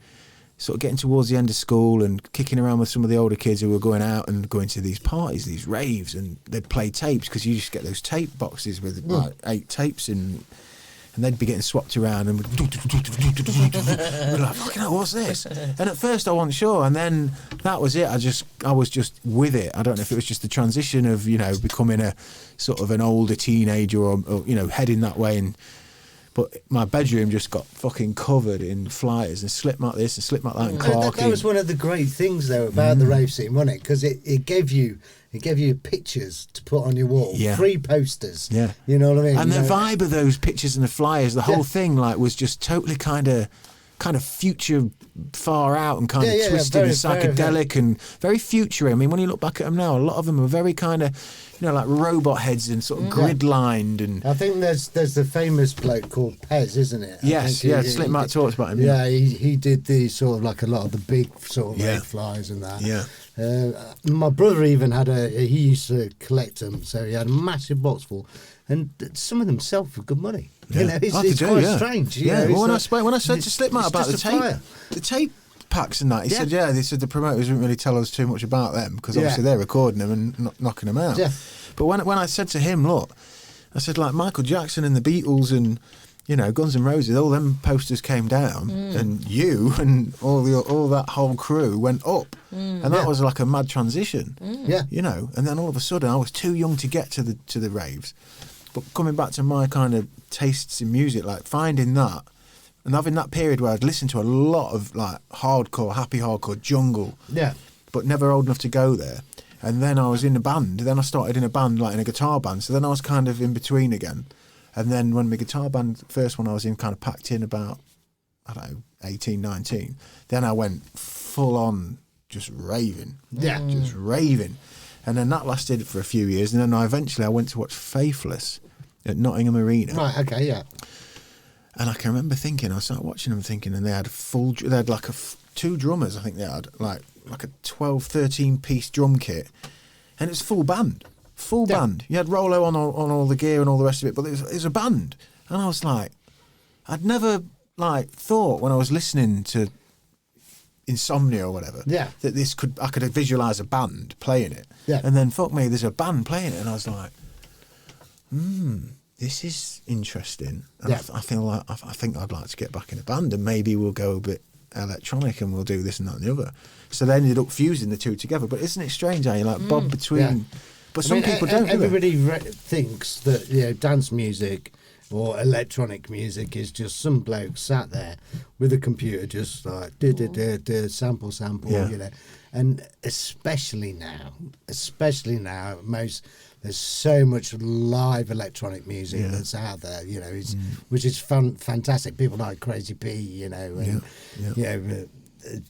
sort of getting towards the end of school and kicking around with some of the older kids who were going out and going to these parties, these raves, and they'd play tapes because you just get those tape boxes with like 8 tapes in. And they'd be getting swapped around and we're like, fucking hell, what's this? And at first I wasn't sure, and then that was it. I was just with it. I don't know if it was just the transition of, you know, becoming a sort of an older teenager or you know, heading that way. But my bedroom just got fucking covered in flyers and Slipmat this and Slipmat that and Clarky. That was one of the great things though about the rave scene, wasn't it? Because it gave you pictures to put on your wall, free posters. Yeah, you know what I mean. And the vibe of those pictures and the flyers, the whole thing, like, was just totally kind of future, far out, and kind of twisted and psychedelic and very future. I mean, when you look back at them now, a lot of them are very kind of, you know, like robot heads and sort of grid lined. And I think there's the famous bloke called Pez, isn't it? Yes, Slipmat talks about him. Yeah, he did the sort of like a lot of the big sort of rave flyers and that. Yeah. My brother even had he used to collect them, so he had a massive box full, and some of them sell for good money. Yeah. You know, it's quite strange. You know, well, like, when I said to Slipmat about the tape packs and that, he said, they said the promoters didn't really tell us too much about them because obviously they're recording them and knocking them out. Yeah. But when I said to him, look, I said, like, Michael Jackson and the Beatles and, you know, Guns N' Roses, all them posters came down, and you and all that whole crew went up, and that was like a mad transition. Yeah, you know. And then all of a sudden, I was too young to get to the raves, but coming back to my kind of tastes in music, like finding that and having that period where I'd listen to a lot of like hardcore, happy hardcore, jungle, but never old enough to go there. And then I was in a band. Then I started in a band, like in a guitar band. So then I was kind of in between again. And then when my guitar band, first one I was in, kind of packed in about, I don't know, 18, 19. Then I went full on just raving. Yeah. Just raving. And then that lasted for a few years. And then I went to watch Faithless at Nottingham Arena. Right, okay, yeah. And I can remember thinking, I started watching them thinking, and they had like two drummers, I think they had, like a 12, 13 piece drum kit. And it's full band. Full band. You had Rollo on all the gear and all the rest of it, but it was a band. And I was like, I'd never like thought when I was listening to Insomnia or whatever, that I could visualise a band playing it. Yeah. And then fuck me, there's a band playing it, and I was like, this is interesting. And I feel like I think I'd like to get back in a band, and maybe we'll go a bit electronic and we'll do this and that and the other. So they ended up fusing the two together. But isn't it strange how you like bob between? Yeah. But some people don't. Everybody thinks that dance music or electronic music is just some bloke sat there with a computer just like sample, and especially now, there's so much live electronic music that's out there, which is fantastic. People like Crazy P,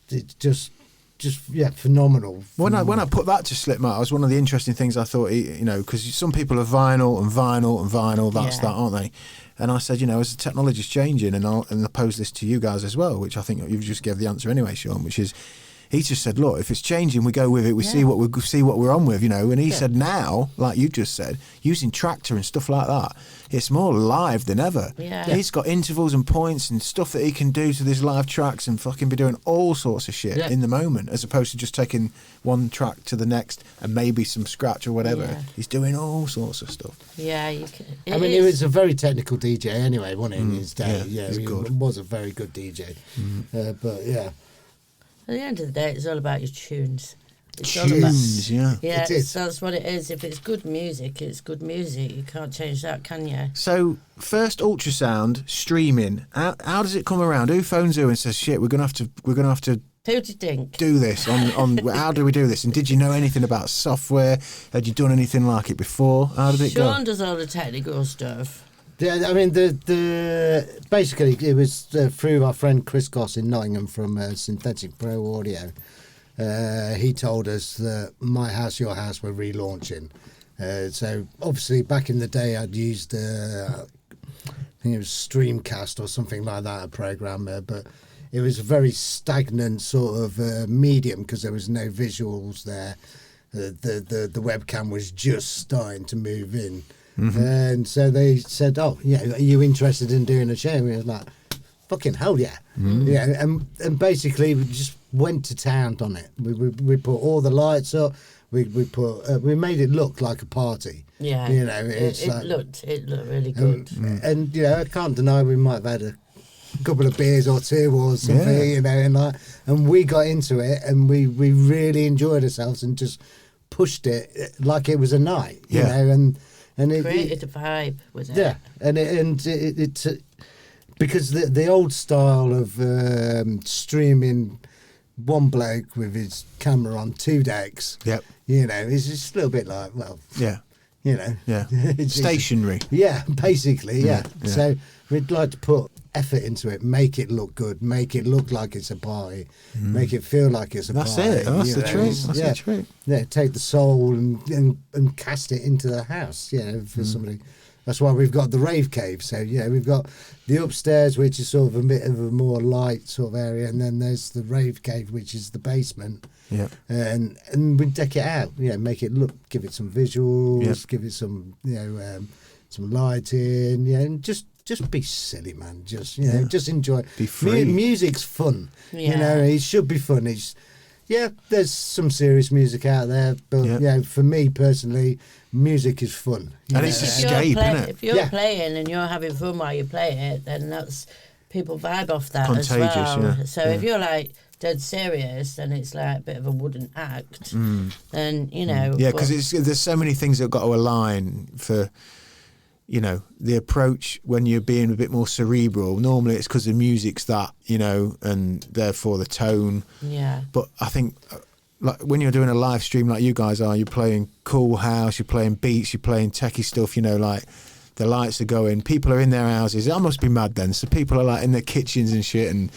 it's just phenomenal. When I put that to Slipmatt, it was one of the interesting things I thought, because some people are vinyl, that's that, aren't they? And I said, as the technology's changing, and I posed this to you guys as well, which I think you just gave the answer anyway, Sean, which is, he just said, look, if it's changing, we go with it. We see what we're on with, And he said now, like you just said, using Tractor and stuff like that, it's more live than ever. Yeah. He's got intervals and points and stuff that he can do to these live tracks and fucking be doing all sorts of shit in the moment, as opposed to just taking one track to the next and maybe some scratch or whatever. Yeah. He's doing all sorts of stuff. Yeah, you can. He was a very technical DJ anyway, wasn't he, in his day? Yeah, he was a very good DJ. But yeah. At the end of the day, it's all about your tunes. It's tunes, all about, yeah. That's what it is. If it's good music, it's good music. You can't change that, can you? So, first ultrasound streaming. How does it come around? Who phones who and says, "Shit, we're gonna have to Who do you think? do this on how do we do this?" And did you know anything about software? Had you done anything like it before? How did it go? Sean does all the technical stuff. Yeah, I mean, basically it was through our friend Chris Goss in Nottingham from Synthetic Pro Audio. He told us that My House, Your House were relaunching. So obviously back in the day I'd used, I think it was Streamcast or something like that, a program, but it was a very stagnant sort of medium because there was no visuals there. The webcam was just starting to move in. Mm-hmm. And so they said, "Oh, yeah, are you interested in doing a show?" And we were like, "Fucking hell, yeah!" Mm-hmm. Yeah, and basically we just went to town on it. We put all the lights up. We we made it look like a party. Yeah, it looked really good. And I can't deny we might have had a couple of beers or two or something, and we got into it and we really enjoyed ourselves and just pushed it like it was a night, and it created a vibe with it. Yeah, and it's because the old style of streaming one bloke with his camera on two decks. Yep. It's just a little bit like, well, yeah. It's stationary. Yeah, basically, yeah. So we'd like to put effort into it, make it look good, make it look like it's a party, make it feel like it's a party. That's it. That's the trick. That's the trick. Yeah, take the soul and cast it into the house. For somebody. That's why we've got the rave cave. So we've got the upstairs, which is sort of a bit of a more light sort of area, and then there's the rave cave, which is the basement. Yeah. And we deck it out. Make it look, give it some visuals, give it some some lighting. And just be silly, man. Just just enjoy. Be free. Music's fun. Yeah. It should be fun. There's some serious music out there, but for me personally, music is fun. And it's escape, isn't it? If you're playing and you're having fun while you play it, then that's people vibe off that Contagious, as well. yeah. So if you're like dead serious, then it's like a bit of a wooden act. Then Yeah, because there's so many things that have got to align for. The approach when you're being a bit more cerebral. Normally it's because the music's that, and therefore the tone. Yeah. But I think like when you're doing a live stream like you guys are, you're playing cool house, you're playing beats, you're playing techie stuff, you know, like the lights are going, people are in their houses. That must be mad then. So people are like in their kitchens and shit and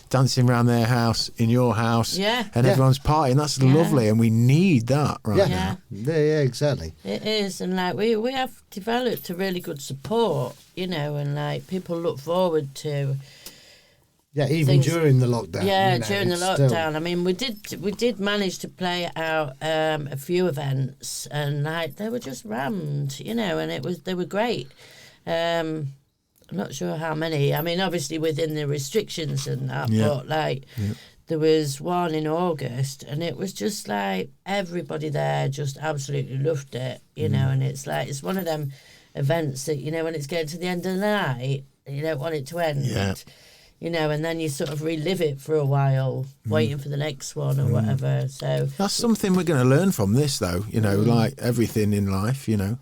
dancing around their house, in your house, and everyone's partying. That's lovely, and we need that now. Yeah, exactly. It is, and like we have developed a really good support, you know, and like people look forward to. Yeah, even during the lockdown. Yeah, you know, during the lockdown. I mean, we did manage to play out a few events, and like they were just rammed, you know, and they were great. I'm not sure how many. I mean, obviously within the restrictions and that, but like there was one in August, and it was just like everybody there just absolutely loved it, you know. And it's like it's one of them events that, you know, when it's getting to the end of the night, you don't want it to end. Yeah. You know, and then you sort of relive it for a while, waiting for the next one or whatever. So that's something we're going to learn from this, though. You know, like everything in life, you know,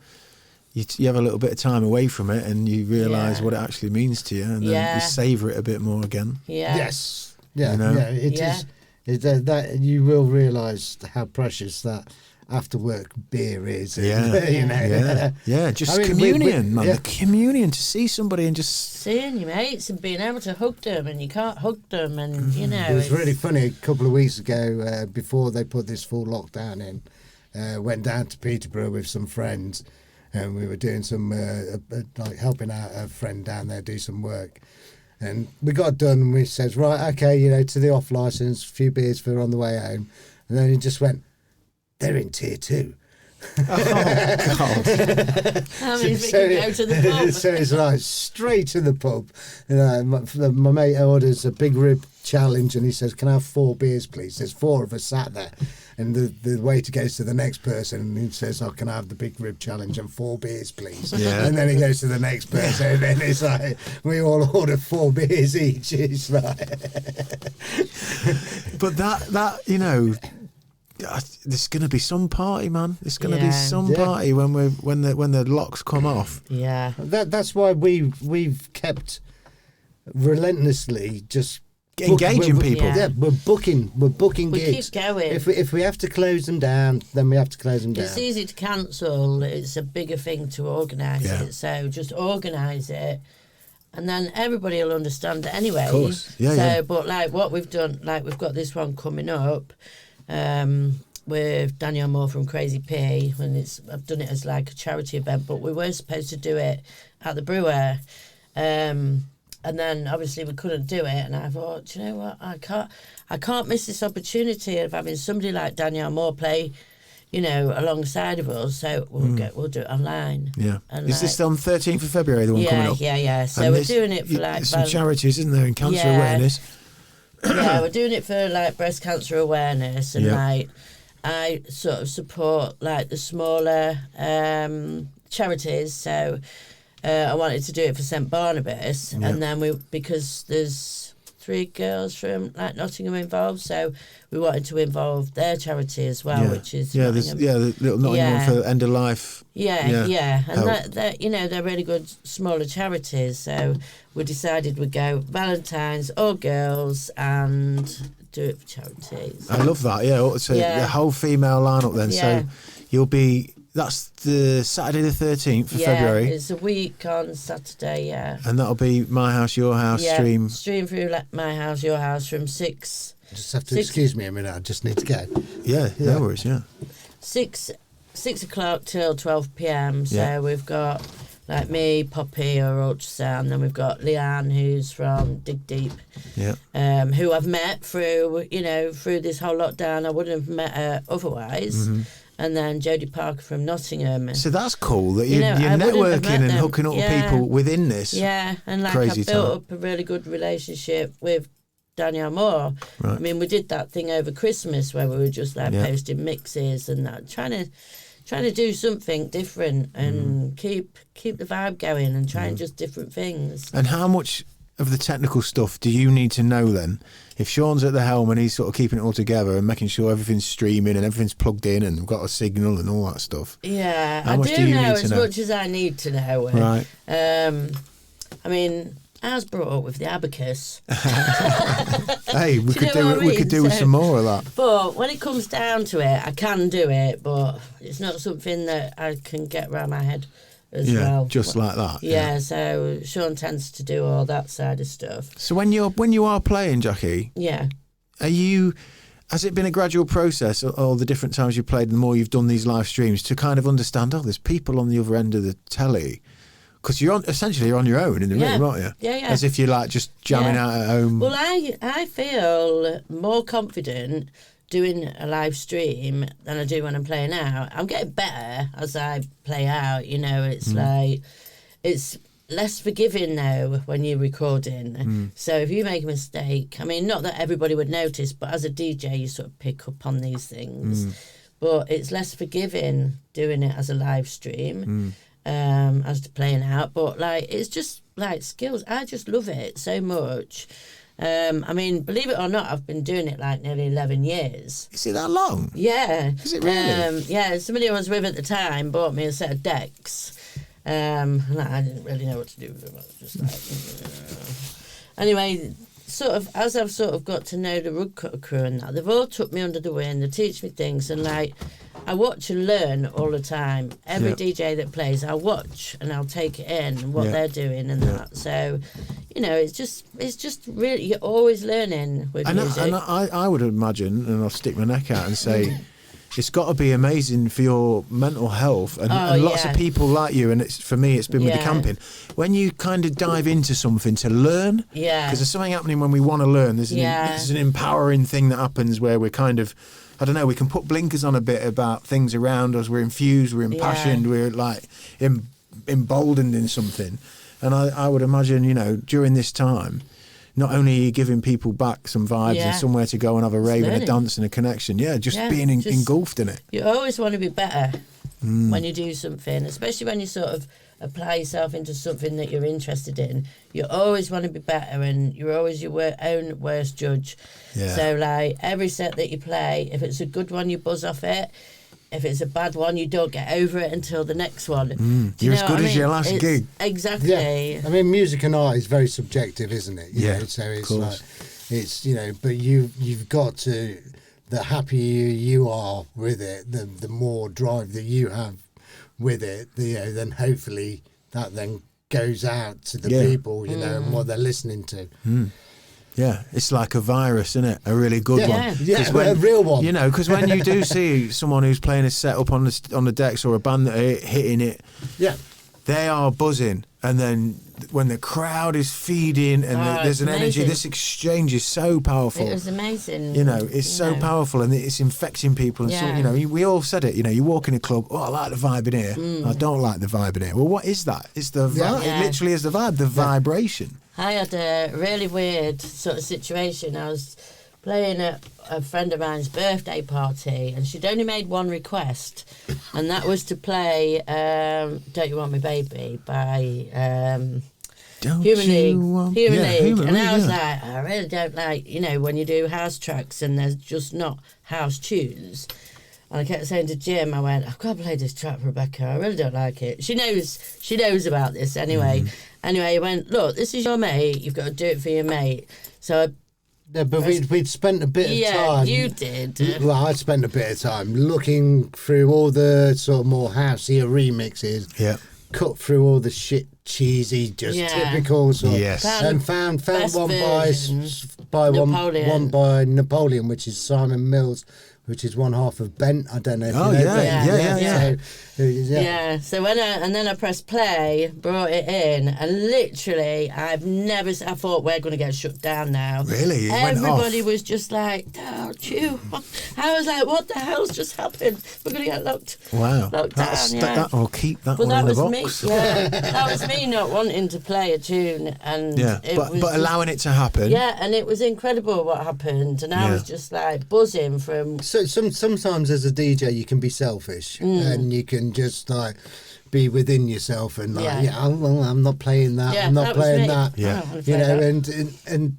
you have a little bit of time away from it, and you realise what it actually means to you, and then you savour it a bit more again. Yeah. Yes. Yeah. You know? Yeah. It is. That you will realise how precious that after work beer is. And, you know. Just communion, man. The communion, to see somebody and just seeing your mates and being able to hug them, and you can't hug them, and you know. It was really funny. A couple of weeks ago, before they put this full lockdown in, went down to Peterborough with some friends, and we were doing some like helping out a friend down there do some work. And we got done, and we said, right, okay, you know, to the off licence, a few beers for on the way home, and then he just went, they're in tier 2. Oh, God. That means we can go to the pub. So it's like straight to the pub. You know, my mate orders a big rib challenge, and he says, can I have 4 beers, please? There's 4 of us sat there. And the waiter goes to the next person, and he says, oh, can I have the big rib challenge and 4 beers, please? Yeah. And then he goes to the next person, and then it's like, we all order 4 beers each. It's like... But that you know... There's going to be some party, man. There's going to be some party when the locks come off. Yeah, that's why we've kept relentlessly just engaging people. Yeah, we're booking gigs. Keep going. If we have to close them down, then we have to close them down. It's easy to cancel. It's a bigger thing to organise it. So just organise it. And then everybody will understand it anyway. Of course. But like what we've done, like we've got this one coming up. With Danielle Moore from Crazy P, and I've done it as like a charity event, but we were supposed to do it at the brewer, and then obviously we couldn't do it, and I thought, do you know what, I can't miss this opportunity of having somebody like Danielle Moore play, you know, alongside of us, so we'll do it online. Yeah. And is this on 13th of February, the one coming up? Yeah. So we're doing it for like some charities, isn't there, in cancer awareness? Yeah, we're doing it for like breast cancer awareness, and like I sort of support like the smaller charities. So I wanted to do it for St Barnabas, and then because there's 3 girls from like Nottingham involved, so we wanted to involve their charity as well, which is the little Nottingham one for end of life. And that you know, they're really good smaller charities. So we decided we'd go Valentine's, all girls, and do it for charities. I love that. Yeah, so the whole female lineup then. So you'll be. That's the Saturday the 13th of February. It's a week on Saturday. Yeah. And that'll be My House, Your House stream through My House, Your House from 6. Just have to excuse me a minute. I just need to go. Yeah, no worries. Yeah. 6 o'clock till 12 p.m. So we've got like me, Poppy or Ultrasound, then we've got Leanne, who's from Dig Deep, who I've met through this whole lockdown. I wouldn't have met her otherwise. Mm-hmm. And then Jodie Parker from Nottingham. So that's cool that you're networking and hooking up with people within this. Yeah, and like I've built up a really good relationship with Danielle Moore. Right. I mean, we did that thing over Christmas where we were just like posting mixes and that, trying to do something different and keep the vibe going and trying just different things. And how much of the technical stuff do you need to know then? If Sean's at the helm and he's sort of keeping it all together and making sure everything's streaming and everything's plugged in and we've got a signal and all that stuff. Yeah, I do know as much as I need to know. Right. I mean, I was brought up with the abacus. Hey, we could do what I we could mean? do with So- some more of that. But when it comes down to it, I can do it, but it's not something that I can get around my head as Yeah, well. just like that. Yeah, so Sean tends to do all that side of stuff. So when you are playing, Jakki, Yeah. has it been a gradual process, all the different times you've played, the more you've done these live streams, to kind of understand, there's people on the other end of the telly? Because you're on your own in the room, aren't you? Yeah, yeah. As if you're like just jamming out at home. Well, I feel more confident doing a live stream than I do when I'm playing out. I'm getting better as I play out, it's like, it's less forgiving now when you're recording. So if you make a mistake, I mean, not that everybody would notice, but as a DJ, you sort of pick up on these things. But it's less forgiving doing it as a live stream. As to playing out, but like it's just like skills. I just love it so much. I mean, believe it or not, I've been doing it like nearly 11 years. Is it that long? Yeah. Is it really? Yeah, somebody I was with at the time bought me a set of decks. And I didn't really know what to do with them. I was just like, Anyway, sort of as I've sort of got to know the rug cutter crew and that, they've all took me under the wing. They teach me things, and like I watch and learn all the time. Every DJ that plays, I'll watch and I'll take it in and what they're doing and that. So, it's just really, you're always learning with music. And I would imagine, and I'll stick my neck out and say, it's got to be amazing for your mental health and lots of people like you. And for me, it's been with the camping. When you kind of dive into something to learn, because there's something happening when we want to learn. There's an empowering thing that happens where we're kind of, I don't know, we can put blinkers on a bit about things around us. We're infused, we're impassioned, we're like emboldened in something. And I would imagine, during this time, not only are you giving people back some vibes and somewhere to go and have a rave and a dance and a connection, being engulfed in it. You always want to be better when you do something, especially when you sort of apply yourself into something that you're interested in. You always want to be better, and you're always your own worst judge. Yeah. So, like, every set that you play, if it's a good one, you buzz off it. If it's a bad one, you don't get over it until the next one. You're as good as your last gig. Exactly. Yeah. I mean, music and art is very subjective, isn't it? You know? So it's like, it's, but you've got to, the happier you are with it, the more drive that you have with it, then hopefully that then goes out to the people, and what they're listening to. Yeah, it's like a virus, isn't it? A really good one. Yeah, a real one. Because when you do see someone who's playing a set up on the decks, or a band that are hitting it, they are buzzing. And then when the crowd is feeding and there's an energy, this exchange is so powerful. It was amazing. It's so powerful, and it's infecting people. And so, we all said it. You walk in a club, I like the vibe in here. I don't like the vibe in here. Well, what is that? It's the vibe. It literally is the vibe, the vibration. I had a really weird sort of situation. I was playing at a friend of mine's birthday party, and she'd only made one request, and that was to play Don't You Want Me Baby by Human League. And I was like, I really don't like, when you do house tracks and there's just not house tunes. And I kept saying to Jim, I went, I've got to play this track, Rebecca. I really don't like it. She knows about this anyway. Anyway, he went, look, this is your mate. You've got to do it for your mate. So but we'd spent a bit of time. Yeah, you did. Well, I'd spent a bit of time looking through all the sort of more houseier remixes. Yeah. Cut through all the shit, cheesy, just typical sort. Yes. And found one by Napoleon. one by Napoleon, which is Simon Mills, which is one half of Bent. I don't know if you know Bent. So then I pressed play, brought it in, and literally I thought we're going to get shut down now. Really? Everybody was just like, don't you? I was like, what the hell's just happened? We're going to get locked down. I'll keep that But one that in the was box. me. Yeah, that was me not wanting to play a tune, and but allowing it to happen. Yeah, and it was incredible what happened, and I was just like buzzing from. So sometimes as a DJ you can be selfish and you can just like be within yourself and like I'm not playing that. I'm not playing that. And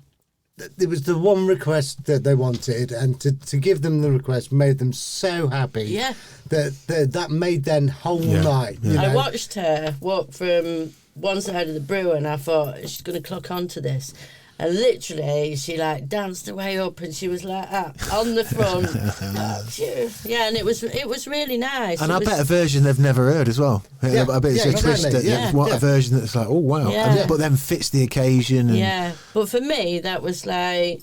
it was the one request that they wanted, and to give them the request made them so happy. Yeah, that made their whole night. I watched her walk from one side of the brewer, and I thought she's going to clock onto this. And literally, she like danced her way up, and she was like on the front. Yeah, and it was really nice. And I bet a version they've never heard as well. Yeah. I bet it's a twist. A version that's like, oh wow, Yeah. but then fits the occasion. And Yeah, but for me, that was like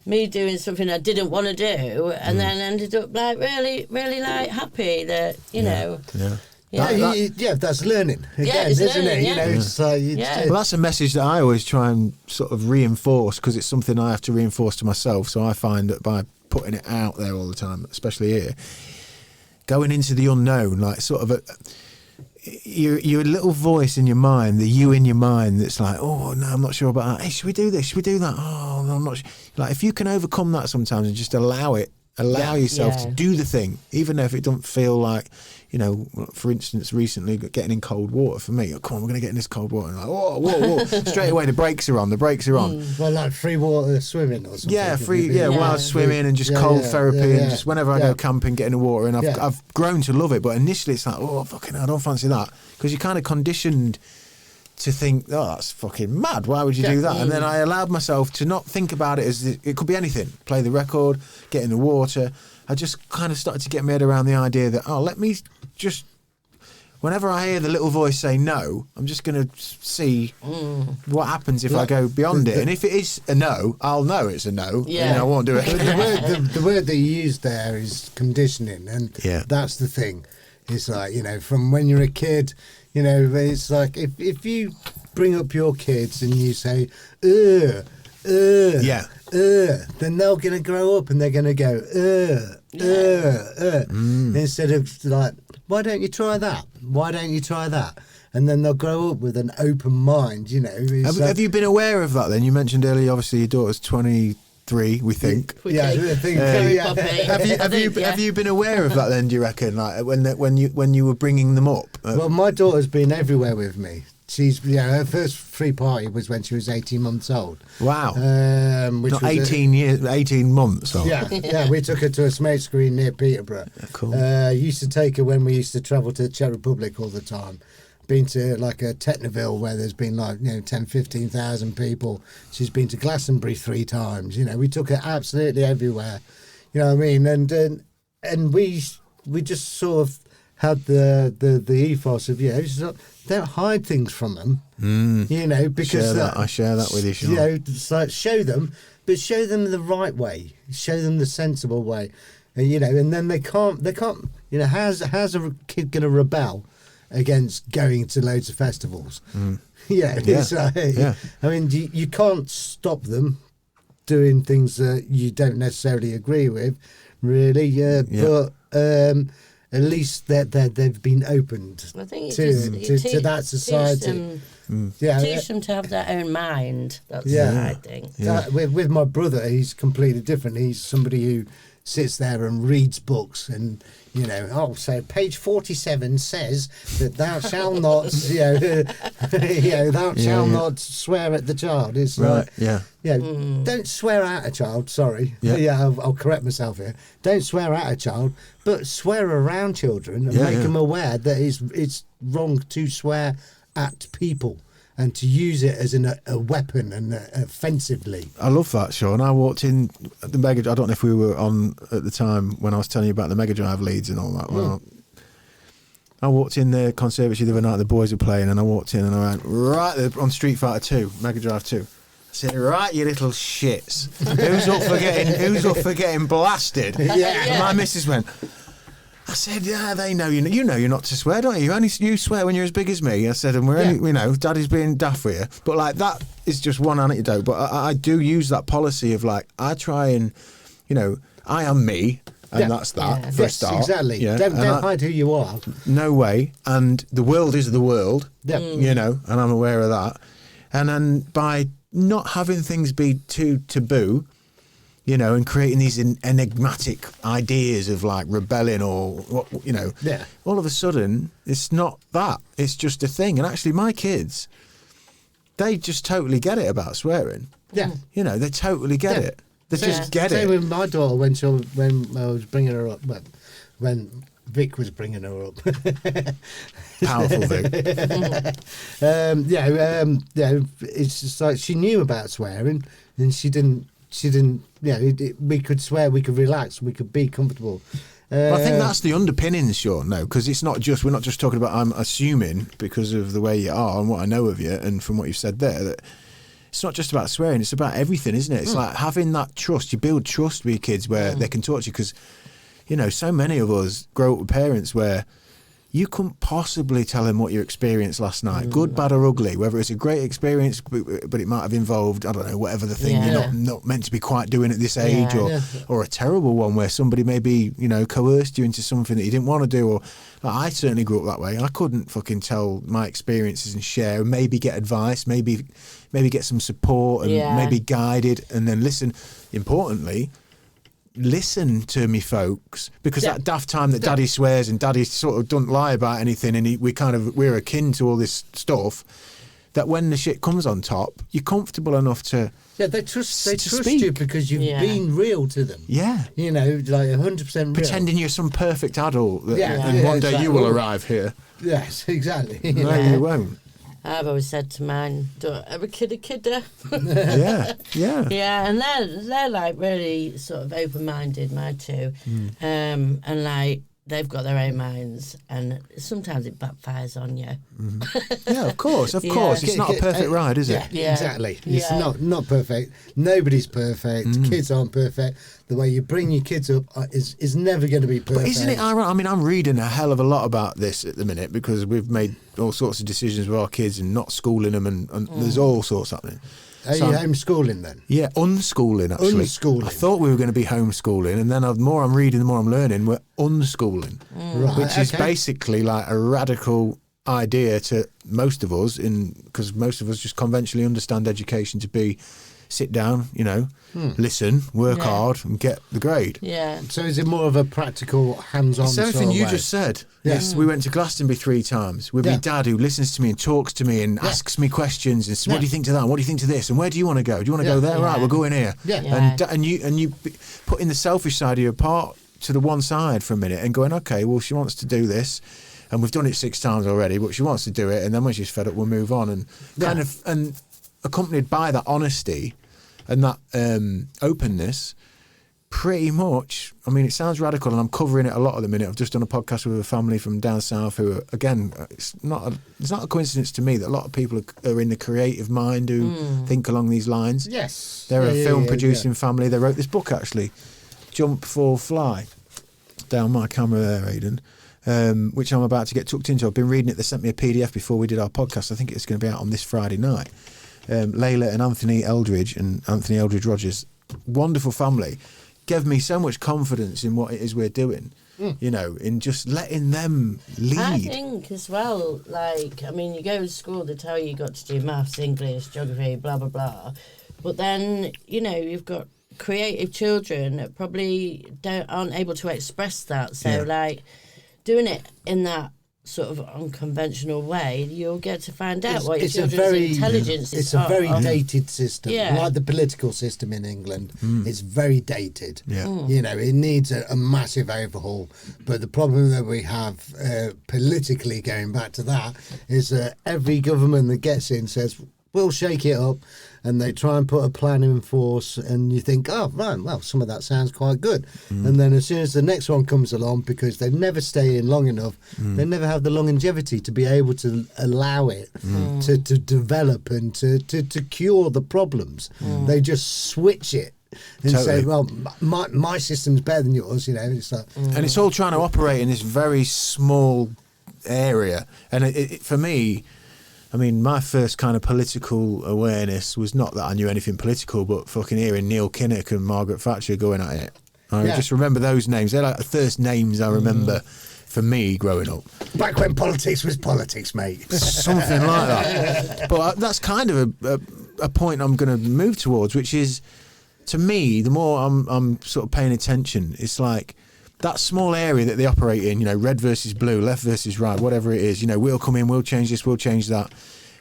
me doing something I didn't want to do, and then ended up like really, really like happy that you know. Yeah. Yeah. That's learning again, it's isn't learning, it? You yeah. know, it's like Well, that's a message that I always try and sort of reinforce, because it's something I have to reinforce to myself. So I find that by putting it out there all the time, especially here, going into the unknown, like sort of your little voice in your mind, the you in your mind that's like, oh no, I'm not sure about that. Hey, should we do this? Should we do that? Oh, no, I'm not sure. Like, if you can overcome that sometimes and just allow yourself to do the thing, even if it doesn't feel like, you know, for instance, recently getting in cold water for me. Oh, come on, we're going to get in this cold water. And like, whoa. Straight away, the brakes are on. Well, like free water swimming or something. Yeah, wild swimming and just cold therapy and just whenever I go camping, get in the water. And I've grown to love it. But initially it's like, oh, fucking hell, I don't fancy that. Because you're kind of conditioned to think, oh, that's fucking mad. Why would you do that? And then I allowed myself to not think about it as it could be anything. Play the record, get in the water. I just kind of started to get my head around the idea that, let me just, whenever I hear the little voice say no, I'm just going to see what happens if I go beyond it. And if it is a no, I'll know it's a no. Yeah. And I won't do it. The word that you used there is conditioning, and that's the thing. It's like, you know, from when you're a kid, you know, it's like if you bring up your kids and you say, then they're going to grow up and they're going to go, instead of like, why don't you try that? Why don't you try that? And then they'll grow up with an open mind, you know. Have you been aware of that then? You mentioned earlier, obviously, your daughter's 23, we think. Have you been aware of that then, do you reckon? Like when you were bringing them up? Well, my daughter's been everywhere with me. She's, her first free party was when she was 18 months old. Wow. Which Not was 18 months old. Yeah, we took her to a smoke screen near Peterborough. Cool. Used to take her when we used to travel to the Czech Republic all the time. Been to like a Technoville where there's been like 10, 15,000 people. She's been to Glastonbury 3 times. You know, we took her absolutely everywhere. You know what I mean? And we just sort of had the ethos of don't hide things from them. You know, because I share that with you, Sean. You know, it's like show them, but show them the right way. Show them the sensible way. You know, and then they can't. You know, how's a kid going to rebel against going to loads of festivals? It's like, I mean, you can't stop them doing things that you don't necessarily agree with, really. But at least they've been opened I think to that society. Teach them to have their own mind. That's what I think. With my brother, he's completely different. He's somebody who sits there and reads books and, you know, so page 47 says that thou shalt not, thou shalt not swear at the child. It's right, don't swear at a child, sorry. I'll correct myself here. Don't swear at a child, but swear around children and make them aware that it's wrong to swear at people and to use it as a weapon and offensively. I love that, Sean. I walked in the Mega. I don't know if we were on at the time when I was telling you about the Mega Drive leads and all that. Well, I walked in the conservatory the other night, the boys were playing, and I walked in and I went, right there on Street Fighter 2, Mega Drive 2. I said, right, you little shits. Who's up for getting blasted? And my missus went, I said, yeah, they know you know you're not to swear, don't you? You swear when you're as big as me. I said, and we're only, you know, Daddy's being daft for you. But like that is just one anecdote. But I do use that policy of like, I try and, you know, I am me. And that's that for a start. Exactly. Yeah. Don't hide who you are. No way. And the world is the world. You know, and I'm aware of that. And then by not having things be too taboo, you know, and creating these enigmatic ideas of like rebelling or what, you know, all of a sudden it's not that. It's just a thing. And actually, my kids, they just totally get it about swearing. Yeah. You know, they totally get it. They just get it. Same with my daughter when I was bringing her up, when Vic was bringing her up. Powerful Vic. It's just like she knew about swearing, and she didn't. We could swear, we could relax, we could be comfortable. Well, I think that's the underpinnings, Sean. No, because we're not just talking about. I'm assuming because of the way you are and what I know of you, and from what you've said there, that it's not just about swearing. It's about everything, isn't it? It's like having that trust. You build trust with your kids where they can talk to you, because so many of us grow up with parents where you couldn't possibly tell them what you experienced last night, good, bad or ugly, whether it's a great experience, but it might have involved, I don't know, whatever the thing you're not meant to be quite doing at this age, or a terrible one where somebody maybe, coerced you into something that you didn't want to do. Or I certainly grew up that way. I couldn't fucking tell my experiences and share, and maybe get advice, maybe get some support, and maybe guided, and then listen. Importantly, listen to me, folks, because that daft time that Daddy swears and Daddy sort of doesn't lie about anything, and we're akin to all this stuff, that when the shit comes on top, you're comfortable enough to they trust speak. you because you've been real to them. Yeah, like 100% real. Pretending you're some perfect adult, and one day you will arrive here. Yes, exactly. No, you won't. I've always said to mine, don't ever kid a kidder. Yeah. Yeah, and they're like really sort of open-minded, my two. And like they've got their own minds, and sometimes it backfires on you. Yeah, of course. It's not a perfect ride, is it? Yeah, exactly. It's not perfect. Nobody's perfect. Kids aren't perfect. The way you bring your kids up is never going to be perfect. But isn't it ironic? I mean, I'm reading a hell of a lot about this at the minute, because we've made all sorts of decisions with our kids and not schooling them, and there's all sorts happening. Are you homeschooling then? Yeah, unschooling, actually. Unschooling. I thought we were going to be homeschooling, and then the more I'm reading, the more I'm learning, we're unschooling. Right, which is basically like a radical idea to most of us, because most of us just conventionally understand education to be sit down, listen, work hard, and get the grade. Yeah. So is it more of a practical, hands-on It's everything sort of you way? just said. Yes, we went to Glastonbury 3 times with my dad, who listens to me and talks to me and asks me questions and says, what do you think to that? What do you think to this? And where do you want to go? Do you want to go there? Right, we're going here. Yeah. And you putting the selfish side of your part to the one side for a minute and going, okay, well, she wants to do this, and we've done it 6 times already, but she wants to do it, and then when she's fed up, we'll move on. And and accompanied by that honesty and that openness, pretty much, I mean, it sounds radical, and I'm covering it a lot at the minute. I've just done a podcast with a family from down south who are, again, it's not a coincidence to me that a lot of people are in the creative mind who think along these lines. Yes. They're a film producing family. They wrote this book, actually, Jump, Fall, Fly, down my camera there, Aidan, which I'm about to get tucked into. I've been reading it. They sent me a PDF before we did our podcast. I think it's going to be out on this Friday night. Layla and Anthony Eldridge Rogers, wonderful family, gave me so much confidence in what it is we're doing, in just letting them lead. I think as well, you go to school, they tell you got to do maths, English, geography, blah, blah, blah. But then, you've got creative children that probably aren't able to express that. So, doing it in that sort of unconventional way, you'll get to find out what your children's intelligence is. It's a very dated system, Yeah. like the political system in England. It's very dated. Yeah. It needs a massive overhaul. But the problem that we have politically, going back to that, is that every government that gets in says, we'll shake it up, and they try and put a plan in force, and you think, oh, right, well, some of that sounds quite good. And then as soon as the next one comes along, because they never stay in long enough, they never have the longevity to be able to allow it to develop and to cure the problems. They just switch it and say, well, my system's better than yours, It's like, And it's all trying to operate in this very small area. And it for me, I mean, my first kind of political awareness was not that I knew anything political, but fucking hearing Neil Kinnock and Margaret Thatcher going at it. I just remember those names. They're like the first names I remember for me growing up. back when politics was politics, mate. Something like that. But that's kind of a point I'm going to move towards, which is, to me, the more I'm sort of paying attention, it's like that small area that they operate in, red versus blue, left versus right, whatever it is, we'll come in, we'll change this, we'll change that.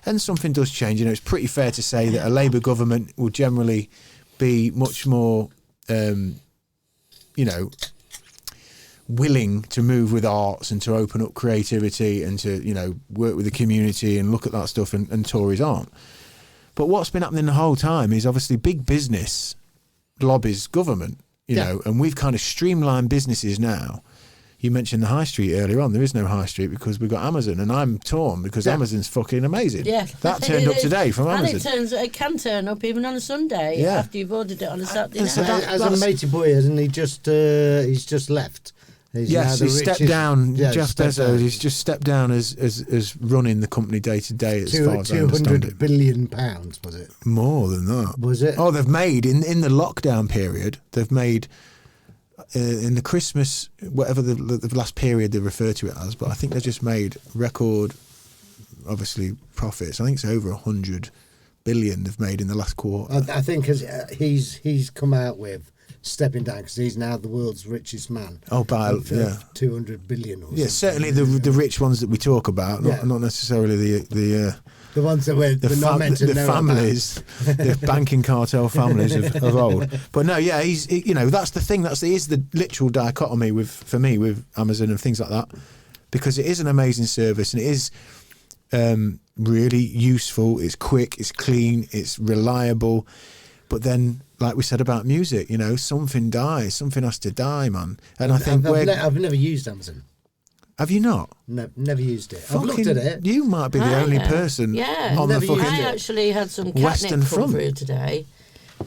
And something does change. It's pretty fair to say that a Labour government will generally be much more, willing to move with arts and to open up creativity and to, you know, work with the community and look at that stuff, and Tories aren't. But what's been happening the whole time is obviously big business lobbies government, you know, and we've kind of streamlined businesses now. You mentioned the high street earlier on. There is no high street because we've got Amazon, and I'm torn because Amazon's fucking amazing. Yeah. That turned up today from Amazon. And it can turn up even on a Sunday after you've ordered it on a Saturday night. So As a matey boy, hasn't he just, he's just left? He's now the he stepped richest- down. Yeah, Jeff stepped Bezos, down. he's just stepped down as running the company day to day, as far as I understand it. £200 billion, was it? More than that. Was it? Oh, they've made, in the lockdown period, they've made... in the Christmas, whatever the last period they refer to it as, but I think they just made record, obviously, profits. I think it's over 100 billion they've made in the last quarter. I think he's come out with stepping down because he's now the world's richest man. Oh, by 200 billion or something. yeah, certainly the rich ones that we talk about, not necessarily the ones that we're not meant to know families, the banking cartel families of old. But no, yeah, you know, that's the thing. Is the literal dichotomy for me with Amazon and things like that, because it is an amazing service and it is really useful. It's quick, it's clean, it's reliable. But then, like we said about music, you know, something dies, something has to die, man. And I think I've never used Amazon. Have you not? No, never used it. I've looked at it. You might be the only person on the fucking I actually had some Western catnip come Front through today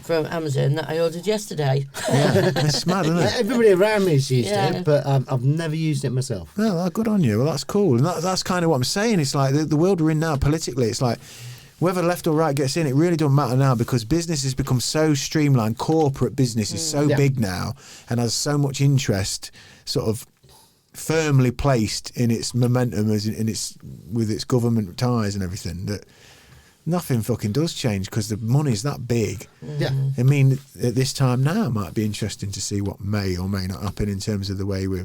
from Amazon that I ordered yesterday. Yeah, it's mad, isn't it? Everybody around me has used it, but I've never used it myself. No, good on you. Well, that's cool. And that's kind of what I'm saying. It's like the world we're in now politically, it's like whether left or right gets in, it really doesn't matter now because business has become so streamlined. Corporate business is so big now and has so much interest sort of firmly placed in its momentum with its government ties and everything that nothing fucking does change because the money's that big. Yeah. I mean, at this time now, it might be interesting to see what may or may not happen in terms of the way we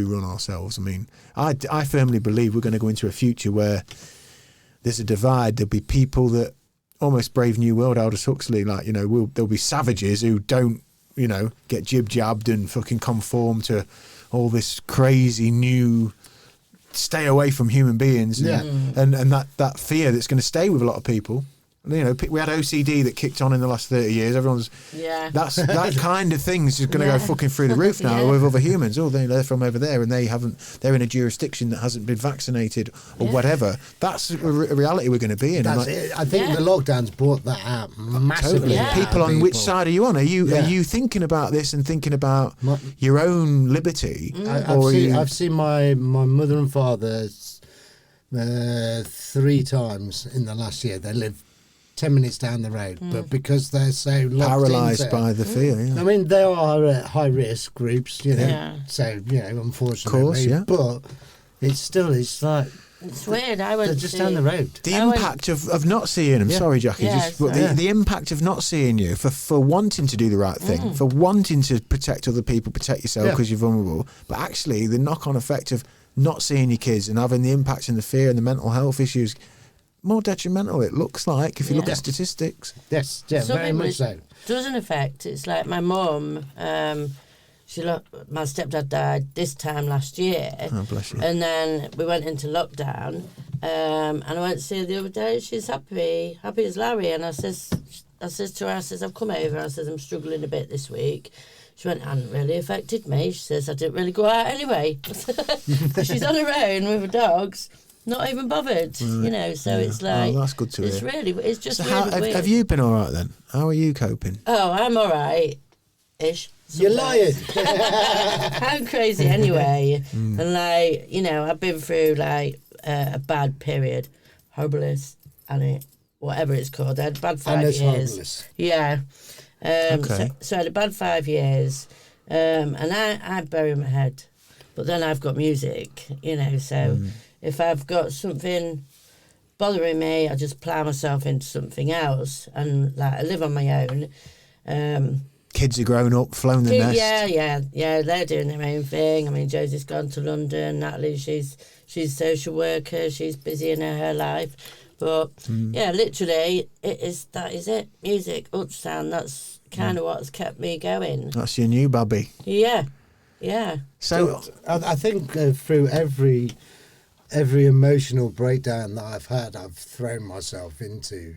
run ourselves. I mean, I firmly believe we're going to go into a future where there's a divide. There'll be people that almost Brave New World, Aldous Huxley, like, you know, there'll be savages who don't, you know, get jib-jabbed and fucking conform to all this crazy new stay away from human beings and that fear that's going to stay with a lot of people. You know, we had OCD that kicked on in the last 30 years. Everyone's that kind of thing's just going to go fucking through the roof now with other humans. Oh, they're from over there and they're in a jurisdiction that hasn't been vaccinated or whatever. That's a reality we're going to be in. That's it. I think the lockdowns brought that out massively. Totally. Yeah. People on which side are you on? Are you thinking about this and thinking about your own liberty? I've seen my mother and father 3 times in the last year. They live 10 minutes down the road, but because they're so paralysed by the fear. Yeah. I mean, they are at high risk groups, you know. Yeah. So, you know, unfortunately, Of course, yeah. but it's like It's weird. they're just down the road. The impact of not seeing them. Sorry, Jackie. But the impact of not seeing you for wanting to do the right thing, for wanting to protect other people, protect yourself because you're vulnerable. But actually, the knock-on effect of not seeing your kids and having the impacts and the fear and the mental health issues. More detrimental, it looks like, if you look at statistics. Yes, yeah, very much so. Doesn't affect. It's like my mum. My stepdad died this time last year. Oh, bless you. And then we went into lockdown. And I went to see her the other day. She's happy as Larry. And I says to her, I've come over. I says I'm struggling a bit this week. She went, it hadn't really affected me. She says I didn't really go out anyway. She's on her own with her dogs. Not even bothered, you know. So it's like, that's good to hear. It's just So really weird. have you been all right then? How are you coping? Oh, I'm all right, ish. You're lying. I'm crazy anyway, and like, you know, I've been through like a bad period, horribilis, and whatever it's called. I had a bad 5 years. Horribilis. Yeah. Okay. So I had a bad 5 years, and I bury my head, but then I've got music, you know, so. If I've got something bothering me, I just plough myself into something else. And like I live on my own. Kids are grown up, flown the nest. Yeah, they're doing their own thing. I mean, Josie's gone to London. Natalie, she's a social worker. She's busy in her life. But yeah, literally, that is it. Music, ultrasound. That's kind of what's kept me going. That's your new baby. Yeah. Yeah. So I think through every emotional breakdown that I've had, I've thrown myself into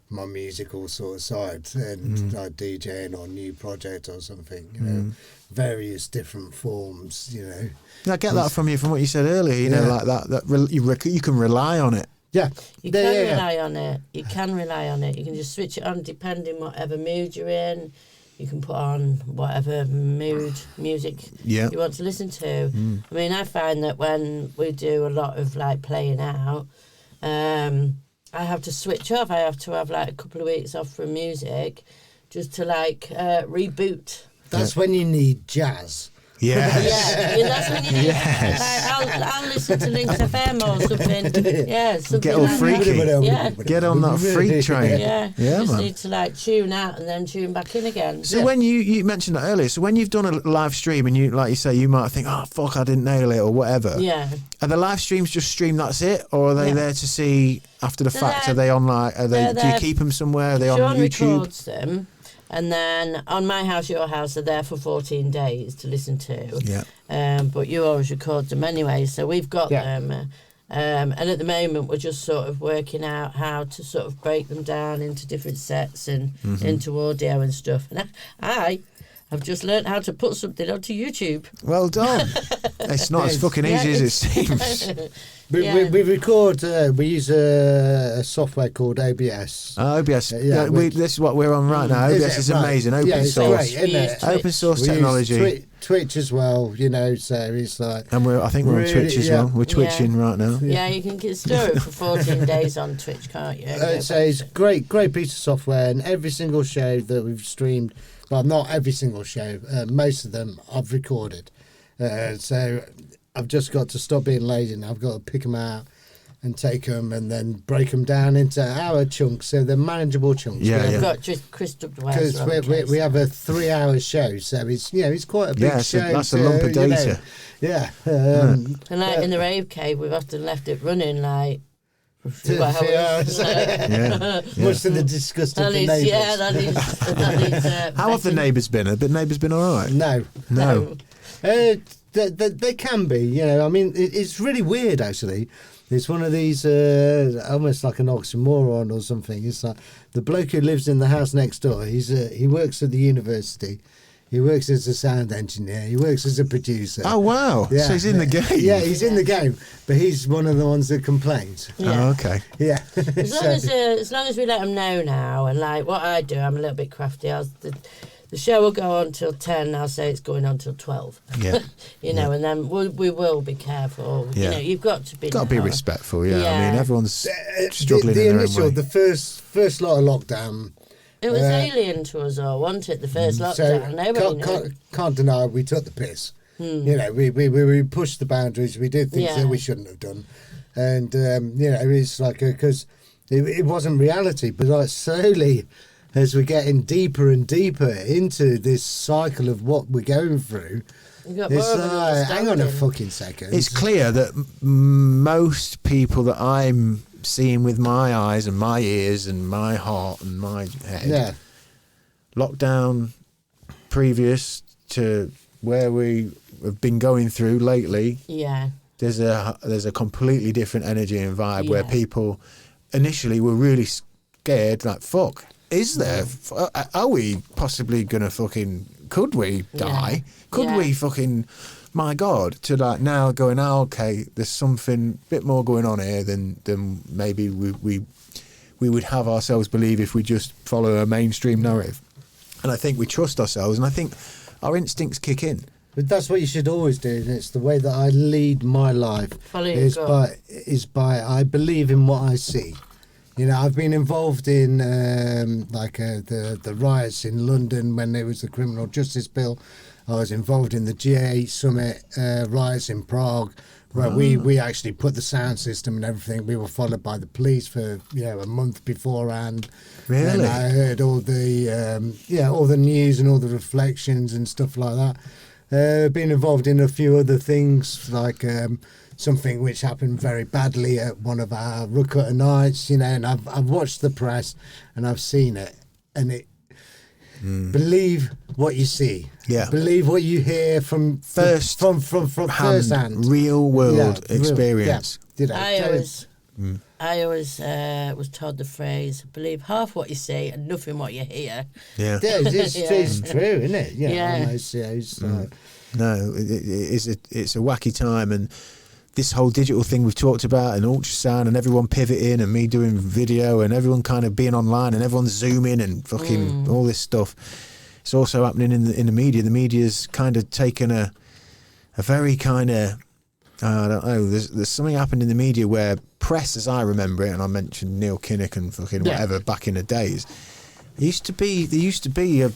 my musical sort of side and like DJing or new project or something, you know, various different forms, you know. I get that from what you said earlier, you know, like that you can rely on it. Yeah. You can rely on it. You can rely on it. You can just switch it on depending whatever mood you're in. You can put on whatever music you want to listen to. I mean, I find that when we do a lot of like playing out, I have to switch off. I have to have like a couple of weeks off from music just to like reboot. That's when you need jazz. Yes. Yeah, that's when you need. I'll listen to Links FM or something. Yeah, something Get all like freaky. That. Yeah. Get on that freak train. Yeah, you just man. need to like tune out and then tune back in again. So when you mentioned that earlier, so when you've done a live stream and you, like you say, you might think, oh fuck, I didn't nail it or whatever. Yeah. Are the live streams just streamed? That's it, or are they there to see after the fact? Are they on like? Are they? Do you keep them somewhere? Are they on YouTube? Sean records them, and then on My House, Your House, they're there for 14 days to listen to. Yeah. But you always record them anyway, so we've got them. And at the moment, we're just sort of working out how to sort of break them down into different sets and into audio and stuff. And I've just learnt how to put something onto YouTube. Well done. It's not as fucking easy as it seems. We record. We use a software called OBS. OBS. This is what we're on right now. OBS is amazing. Open source. Great, isn't it? Open source technology. Use Twitch as well. You know, so it's like. And I think we're on Twitch as well. We're twitching right now. Yeah, you can store it for 14 days on Twitch, can't you? So it's great piece of software, and every single show that we've streamed. Well, not every single show. Most of them I've recorded. So I've just got to stop being lazy now. I've got to pick them out and take them and then break them down into hour chunks so they're manageable chunks. We've got just crystal because we have a 3-hour show, so it's quite a big show. That's a lump of data. And like in the rave cave, we've often left it running like. Much to the disgust of the neighbours. Yeah, that is. How have the neighbours been? Have the neighbours been all right? No. They can be, you know. I mean, it's really weird, actually. It's one of these, almost like an oxymoron or something. It's like the bloke who lives in the house next door, he works at the university. He works as a sound engineer. He works as a producer. Oh, wow. Yeah. So he's in the game. Yeah, he's in the game. But he's one of the ones that complains. Yeah. Oh, okay. Yeah. As long as we let them know now, and like what I do, I'm a little bit crafty. The show will go on till 10. I'll say it's going on till 12. Yeah. you know, and then we will be careful. Yeah. You know, you've got to be. Got to be respectful. Yeah. I mean, everyone's struggling in their own way. The first lot of lockdown. It was alien to us all, wasn't it? The first lockdown. Nobody knew. Can't deny we took the piss. You know, we pushed the boundaries. We did things that we shouldn't have done, and you know, it's like because it wasn't reality. But like slowly, as we're getting deeper and deeper into this cycle of what we're going through, it's like, hang on a fucking second. It's clear that most people that I'm seeing with my eyes and my ears and my heart and my head, lockdown previous to where we have been going through lately, there's a completely different energy and vibe where people initially were really scared, like, fuck, is there, are we possibly gonna fucking, could we die? Could we fucking, my God, to like now going, okay, there's something a bit more going on here than maybe we would have ourselves believe if we just follow a mainstream narrative. And I think we trust ourselves, and I think our instincts kick in. But that's what you should always do, and it's the way that I lead my life. Is by I believe in what I see. You know, I've been involved in the riots in London when there was the criminal justice bill. I was involved in the G8 summit riots in Prague, where we actually put the sound system and everything. We were followed by the police for a month beforehand. Really? And I heard all the news and all the reflections and stuff like that. Been involved in a few other things like something which happened very badly at one of our Rucutter nights. You know, and I've watched the press and I've seen it, and it. Believe what you see. Yeah. Believe what you hear from First from first hand. real world Yeah, experience. You know, I always was told the phrase, believe half what you see and nothing what you hear. Yeah. It's true, isn't it? You know, Yeah. almost, No, it's a wacky time, and this whole digital thing we've talked about, and ultrasound, and everyone pivoting, and me doing video, and everyone kind of being online, and everyone zooming, and fucking all this stuff. It's also happening in the media. The media's kind of taken a very kind of, I don't know. There's something happened in the media where press, as I remember it, and I mentioned Neil Kinnock and fucking whatever back in the days. There used to be a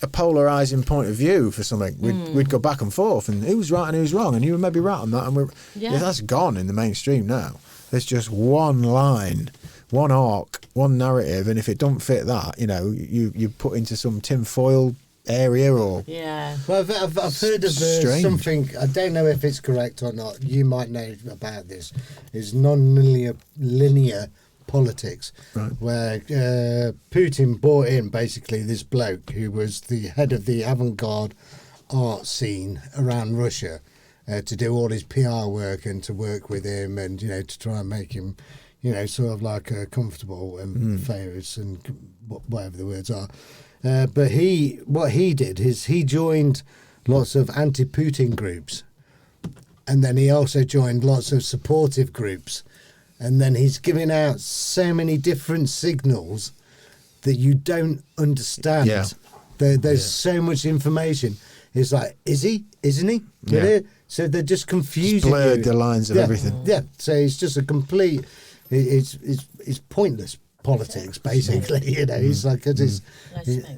polarising point of view for something. We'd go back and forth, and who was right and who was wrong, and you were maybe right on that, and that's gone in the mainstream now. There's just one line, one arc, one narrative, and if it don't fit that, you know, you put into some tinfoil area or Well, I've heard of something. I don't know if it's correct or not. You might know about this. Is non-linear politics, right, where Putin brought in basically this bloke who was the head of the avant-garde art scene around Russia to do all his PR work and to work with him and, you know, to try and make him, you know, sort of like comfortable and famous and whatever the words are. But what he did is he joined lots of anti-Putin groups, and then he also joined lots of supportive groups. And then he's giving out so many different signals that you don't understand. Yeah. There's so much information. It's like, is he? Isn't he? Yeah. So they're just confusing just blurred you. the lines of everything. Yeah. So it's just a complete. It's pointless politics, basically. You know, it's like it's.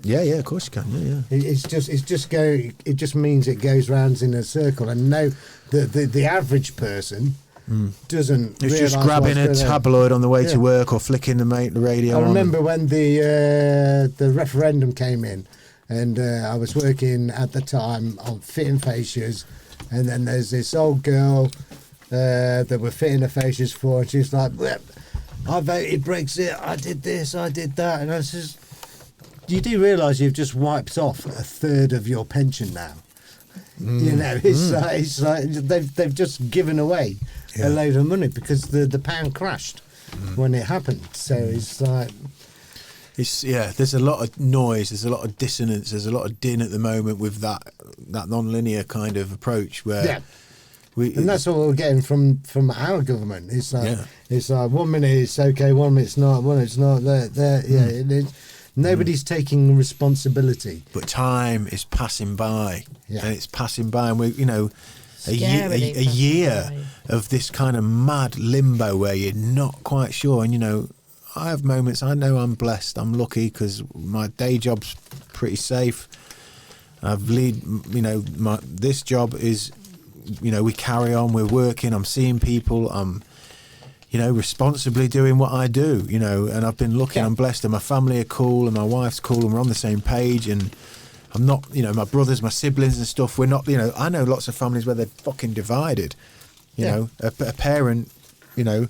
Yeah, of course you can. Yeah. It just means it goes round in a circle, and no, the average person. Doesn't. It's just grabbing a tabloid on the way to work or flicking the radio on. I remember when the referendum came in, and I was working at the time on fitting fascias, and then there's this old girl that we're fitting the fascias for, and she's like, well, I voted Brexit, I did this, I did that, and I says, you do realise you've just wiped off a third of your pension now. You know, it's like they've just given away a load of money because the pound crashed when it happened. So it's like there's a lot of noise, there's a lot of dissonance, there's a lot of din at the moment with that non-linear kind of approach where and that's what we're getting from our government. It's like 1 minute it's okay, 1 minute it's not, 1 minute it's not. Nobody's taking responsibility. But time is passing by, and it's passing by, and we, you know, a year of this kind of mad limbo where you're not quite sure. And you know, I have moments. I know I'm blessed. I'm lucky because my day job's pretty safe. This job is, you know, we carry on. We're working. I'm seeing people. I'm, you know, responsibly doing what I do, you know, and I've been lucky, I'm blessed, and my family are cool, and my wife's cool, and we're on the same page, and I'm not, you know, my brothers, my siblings and stuff, we're not, you know, I know lots of families where they're fucking divided, you know, a parent, you know,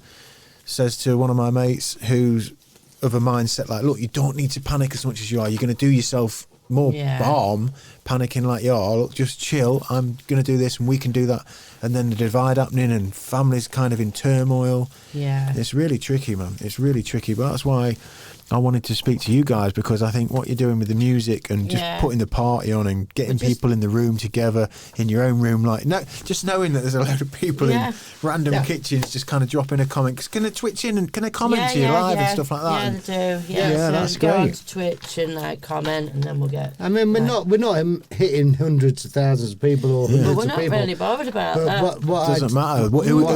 says to one of my mates who's of a mindset like, look, you don't need to panic as much as you are, you're going to do yourself more harm panicking like you are. Look, just chill, I'm going to do this and we can do that. And then the divide happening and families kind of in turmoil. It's really tricky, man. It's really tricky. But that's why I wanted to speak to you guys, because I think what you're doing with the music and just putting the party on and getting people in the room together, in your own room, like just knowing that there's a load of people in random kitchens just kind of dropping a comment. Cause can they twitch in and can they comment to you live and stuff like that? Yeah, they do. So that's go great. on to Twitch and like comment, and then we'll get. I mean, we're not hitting hundreds of thousands of people or hundreds But we're of not people. really bothered about But that. what Doesn't matter. People who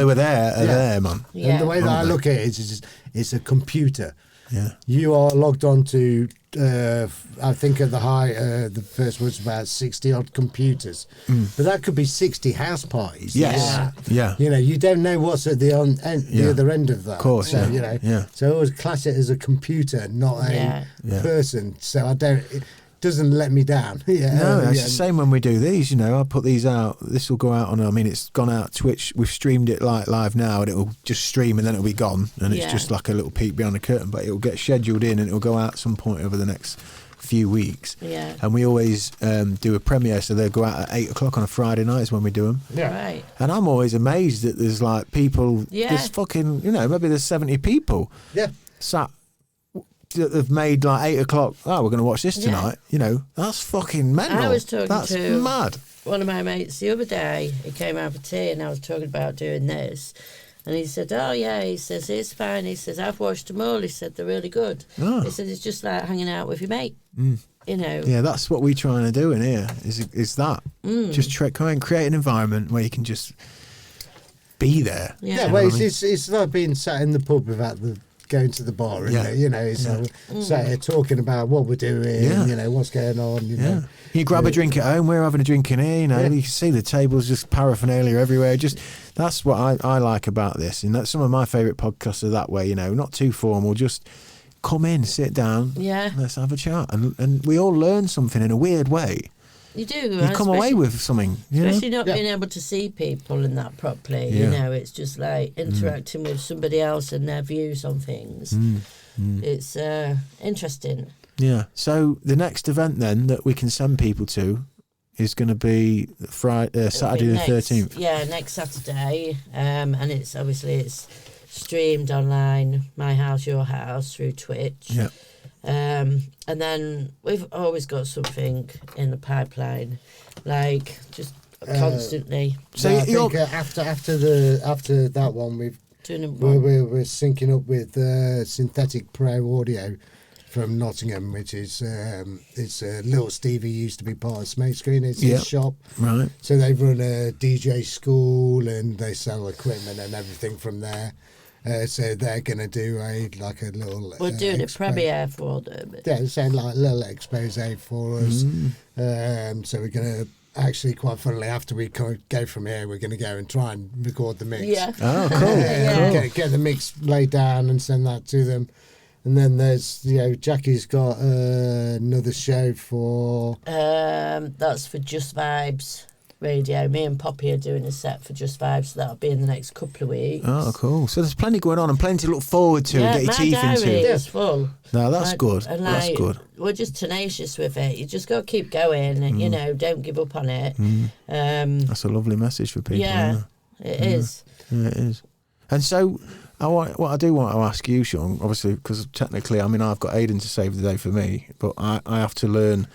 are there are there, man. And the way that I look at it is it's a computer. Yeah. You are logged on to, I think at the high, the first was about 60 odd computers. But that could be 60 house parties. Yes. Yeah. You know, you don't know what's at the other end of that. Of course, so, you know, so I always class it as a computer, not a person. So I don't. It doesn't let me down. No, it's the same when we do these. You know, I put these out. This will go out on. I mean, it's gone out Twitch. We've streamed it live now, and it'll just stream, and then it'll be gone, and it's just like a little peek behind the curtain. But it'll get scheduled in, and it'll go out at some point over the next few weeks. Yeah. And we always do a premiere, so they go out at 8 o'clock on a Friday night is when we do them. Yeah. Right. And I'm always amazed that there's like people, there's fucking, maybe there's 70 people sat that have made like 8 o'clock, we're going to watch this tonight. That's fucking mental. I was talking That's to mad. one of my mates the other day. He came out for tea and I was talking about doing this. And he said, oh, yeah, he says, it's fine. He says, I've watched them all. He said, they're really good. Oh. He said, it's just like hanging out with your mate, Yeah, that's what we're trying to do in here, is that. Just try and create an environment where you can just be there. Yeah, well, it's like being sat in the pub without going to the bar, isn't it? It's sat here talking about what we're doing, what's going on. You grab a drink at home, we're having a drink in here, you can see the tables, just paraphernalia everywhere. Just that's what I like about this. And that's some of my favourite podcasts are that way, not too formal, just come in, sit down, let's have a chat. And we all learn something in a weird way. You do. You come away with something. Especially not being able to see people in that properly. It's just like interacting with somebody else and their views on things. It's interesting. Yeah. So the next event then that we can send people to is going to be Saturday the 13th. Yeah, next Saturday. And it's streamed online, My House, Your House, through Twitch. Yeah. And then we've always got something in the pipeline, like just constantly. So I think after that one, we're syncing up with Synthetic Pro Audio from Nottingham, which is it's Little Stevie used to be part of Smokescreen. It's his shop, right? So they run a DJ school and they sell equipment and everything from there. So they're going to do a little... We're doing a premiere for them. Yeah, so like a little expose for us. So we're going to... Actually, quite funnily, after we go from here, we're going to go and try and record the mix. Yeah. Oh, cool. Get the mix laid down and send that to them. And then there's, Jackie's got another show for... That's for Just Vibes Radio. Me and Poppy are doing a set for Just Vibes, so that'll be in the next couple of weeks. Oh, cool. So there's plenty going on and plenty to look forward to and get your teeth into. My diary is full. No, that's good. And that's good. We're just tenacious with it. You just got to keep going and, don't give up on it. That's a lovely message for people. Yeah, it is. Yeah, it is. And so... what I do want to ask you, Sean, obviously, because technically, I've got Aidan to save the day for me, but I have to learn,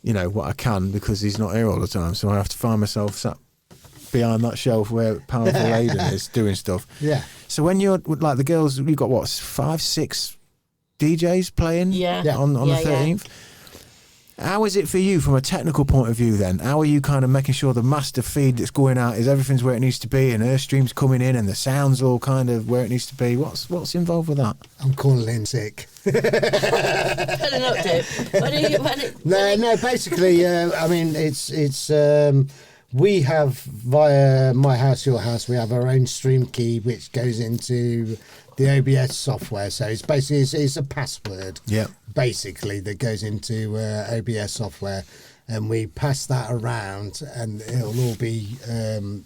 what I can because he's not here all the time. So I have to find myself sat behind that shelf where powerful Aidan is doing stuff. Yeah. So when you're like the girls, you've got what, 5, 6 DJs playing on the 13th? How is it for you from a technical point of view then? How are you kind of making sure the master feed that's going out is everything's where it needs to be and Airstream's coming in and the sound's all kind of where it needs to be? What's involved with that? I'm calling in sick. Better not do. No, basically, it's we have via My House, Your House, we have our own stream key which goes into the OBS software. So it's basically it's a password. Yeah. Basically, that goes into OBS software, and we pass that around, and it'll all be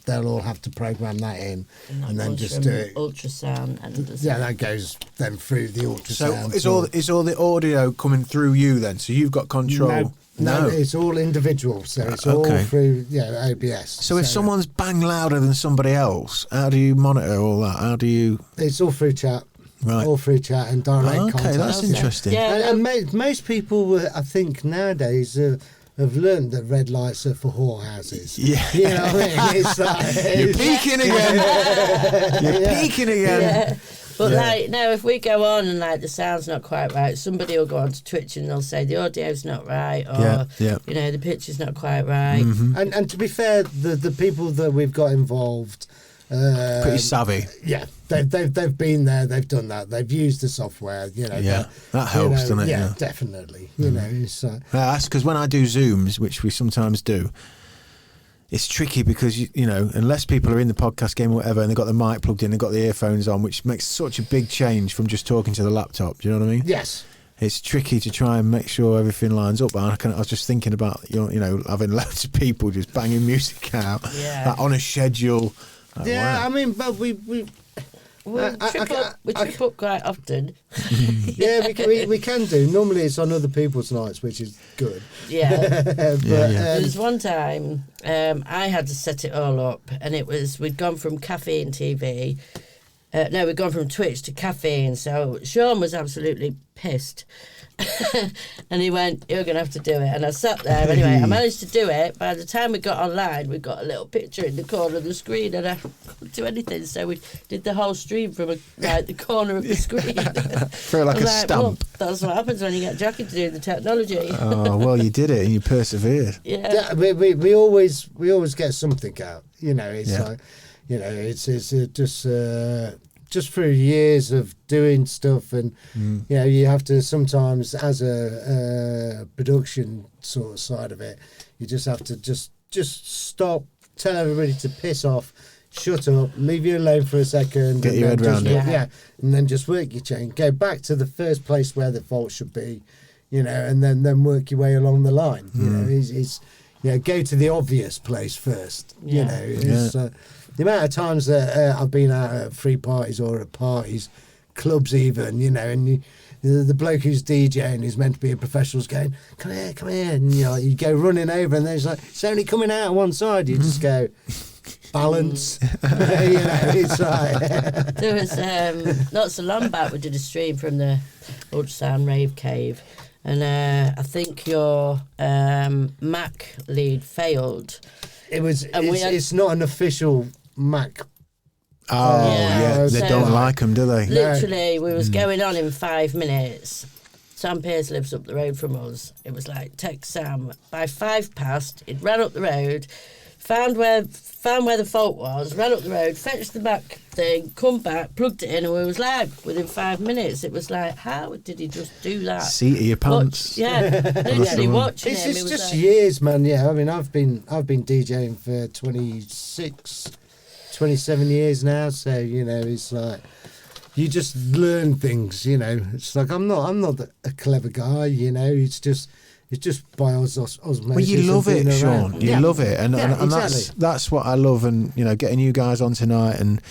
they'll all have to program that in, and then just do it. Ultrasound and that goes then through the ultrasound. So is all the audio coming through you then? So you've got control. No, it's all individual, so it's all through OBS. So if someone's bang louder than somebody else, how do you monitor all that? How do you? It's all through chat. Right. All through chat and direct contact. Okay, that's interesting. Yeah, and most people, I think nowadays, have learned that red lights are for whorehouses. Yeah. You know what I mean? It's like, you're peeking again. You're peeking again. Yeah. But if we go on and the sound's not quite right, somebody will go on to Twitch and they'll say the audio's not right, or the picture's not quite right. Mm-hmm. And to be fair, the people that we've got involved, pretty savvy. Yeah, they've been there, they've done that, they've used the software. That helps, doesn't it? Yeah, definitely. It's, that's because when I do Zooms, which we sometimes do. It's tricky because, unless people are in the podcast game or whatever and they've got the mic plugged in, they've got the earphones on, which makes such a big change from just talking to the laptop. Do you know what I mean? Yes. It's tricky to try and make sure everything lines up. I was just thinking about, having loads of people just banging music out on a schedule. Wow. I mean, but we We trip up quite often. Yeah, we can do. Normally it's on other people's nights, which is good. Yeah. But, There's one time I had to set it all up, and we'd gone from caffeine TV. We'd gone from Twitch to caffeine, so Sean was absolutely pissed. And he went, "You're going to have to do it." And I sat there. Anyway, I managed to do it. By the time we got online, we got a little picture in the corner of the screen, and I couldn't do anything. So we did the whole stream from the corner of the screen. Feel like a stamp. Well, that's what happens when you get Jakki to do the technology. Oh, well, you did it and you persevered. Yeah. we always get something out. It's like, it's just through years of doing stuff, and you have to sometimes, as a production sort of side of it, you just have to just stop, tell everybody to piss off, shut up, leave you alone for a second, get your head round it. And then just work your chain, go back to the first place where the fault should be, and then work your way along the line. It's go to the obvious place first. The amount of times that I've been out at free parties or at parties, clubs even, and the bloke who's DJing is meant to be a professional is going, come here, and you go running over, and there's like, it's only coming out one side. You just go, balance. It's like There was not so long back we did a stream from the Ultrasound Rave Cave, and I think your Mac lead failed. It's not an official Mac. Oh, yeah. They don't like them, do they? Literally, we was going on in 5 minutes. Sam Pearce lives up the road from us. It was like, text Sam. By 5 past, it ran up the road, found where the fault was, ran up the road, fetched the back thing, come back, plugged it in, and we was live within 5 minutes. It was like, how did he just do that? Seat of your pants. Literally watching it's him. It's just years, man. Yeah, I mean, I've been DJing for 27 years now, so it's like you just learn things. It's like I'm not a clever guy. It's just by osmosis. Well, you love it, Sean. Around. You love it, and exactly. that's what I love. And getting you guys on tonight and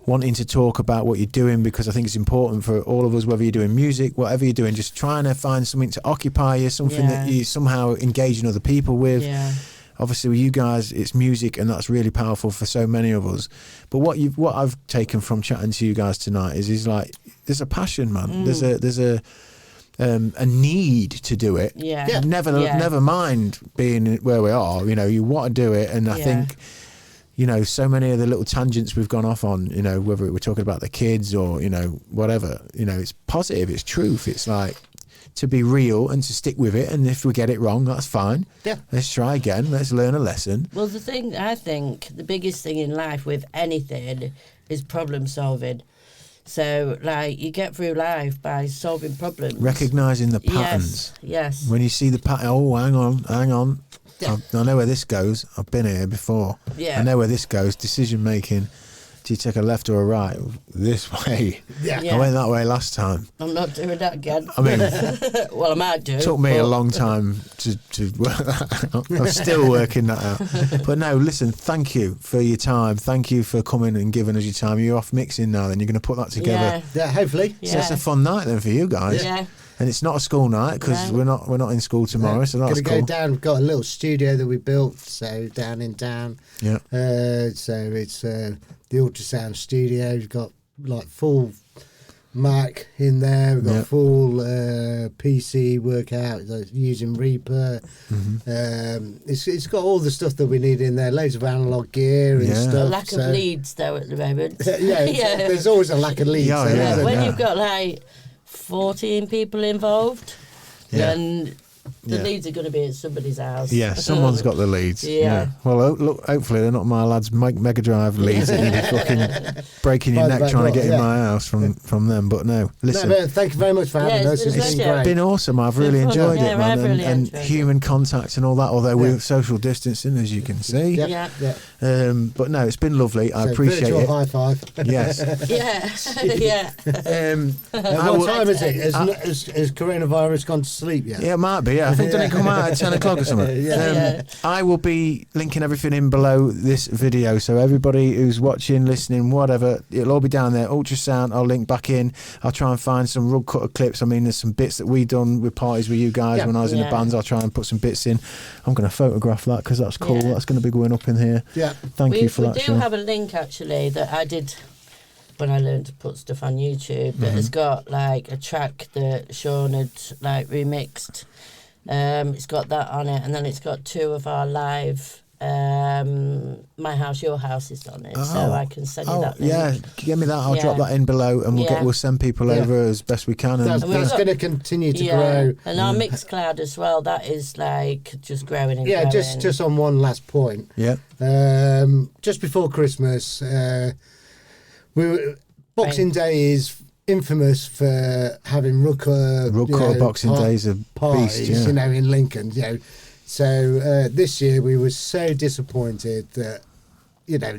wanting to talk about what you're doing, because I think it's important for all of us, whether you're doing music, whatever you're doing, just trying to find something to occupy you, something that you somehow engaging other people with. Yeah. Obviously, with you guys, it's music, and that's really powerful for so many of us. But what I've taken from chatting to you guys tonight is like there's a passion, man. There's a need to do it. Yeah. Never mind being where we are. You want to do it, and I think so many of the little tangents we've gone off on. Whether we're talking about the kids or whatever. It's positive. It's truth. It's like, to be real and to stick with it, and if we get it wrong, that's fine. Let's try again, let's learn a lesson. Well, I think the biggest thing in life with anything is problem solving. So like you get through life by solving problems, recognising the patterns. Yes. When you see the pattern, hang on, I know where this goes, I've been here before. I know where this goes. Decision making, do you take a left or a right? This way. I went that way last time. I'm not doing that again. I mean, well, I might do. It took me a long time to work that out. I'm still working that out. But no, listen, thank you for your time. Thank you for coming and giving us your time. You're off mixing now, then you're going to put that together. Yeah, hopefully. So it's a fun night then for you guys. Yeah. And it's not a school night because we're not in school tomorrow, so that's cool. Go down. We've got a little studio that we built, so down in town. Yeah. So it's the Ultrasound studio. We've got like full Mac in there. We've got full PC workout using Reaper. It's got all the stuff that we need in there. Loads of analog gear and stuff. A lack of leads though at the moment. There's always a lack of leads. When you've got like 14 people involved, then the leads are going to be at somebody's house. Yeah, someone's got the leads. Well, look, hopefully they're not my lads' Mega Drive leads that you'd be fucking breaking your neck trying to get in my house from them. But no, listen. No, thank you very much for having us. It's been great. It's been awesome. I've really enjoyed it, man. I've really and enjoyed human contact and all that, although we're social distancing, as you can see. But no, it's been lovely. I appreciate virtual it. High five. Yes. What time is it? Has coronavirus gone to sleep yet? Yeah, it might be. Yeah, I think didn't it come out at 10 o'clock or something? Yeah. I will be linking everything in below this video, so everybody who's watching, listening, whatever, it'll all be down there. Ultrasound, I'll link back in. I'll try and find some rug cutter clips. I mean, there's some bits that we done with parties with you guys when I was in the bands. I'll try and put some bits in. I'm going to photograph that because that's cool. That's going to be going up in here. Yeah. Thank you for that. We do have a link actually that I did when I learned to put stuff on YouTube that has got like a track that Sean had like remixed. It's got that on it, and then it's got 2 of our live My House, Your House is on it, so I can send you that link. Yeah, give me that. I'll drop that in below, and we'll send people over as best we can. And that's going to continue to grow. And our Mixcloud as well, that is like just growing and growing. Just on one last point. Yeah. Just before Christmas, Boxing Day is infamous for having rug cutter Boxing Days a parties, beast, in Lincoln. So this year we were so disappointed that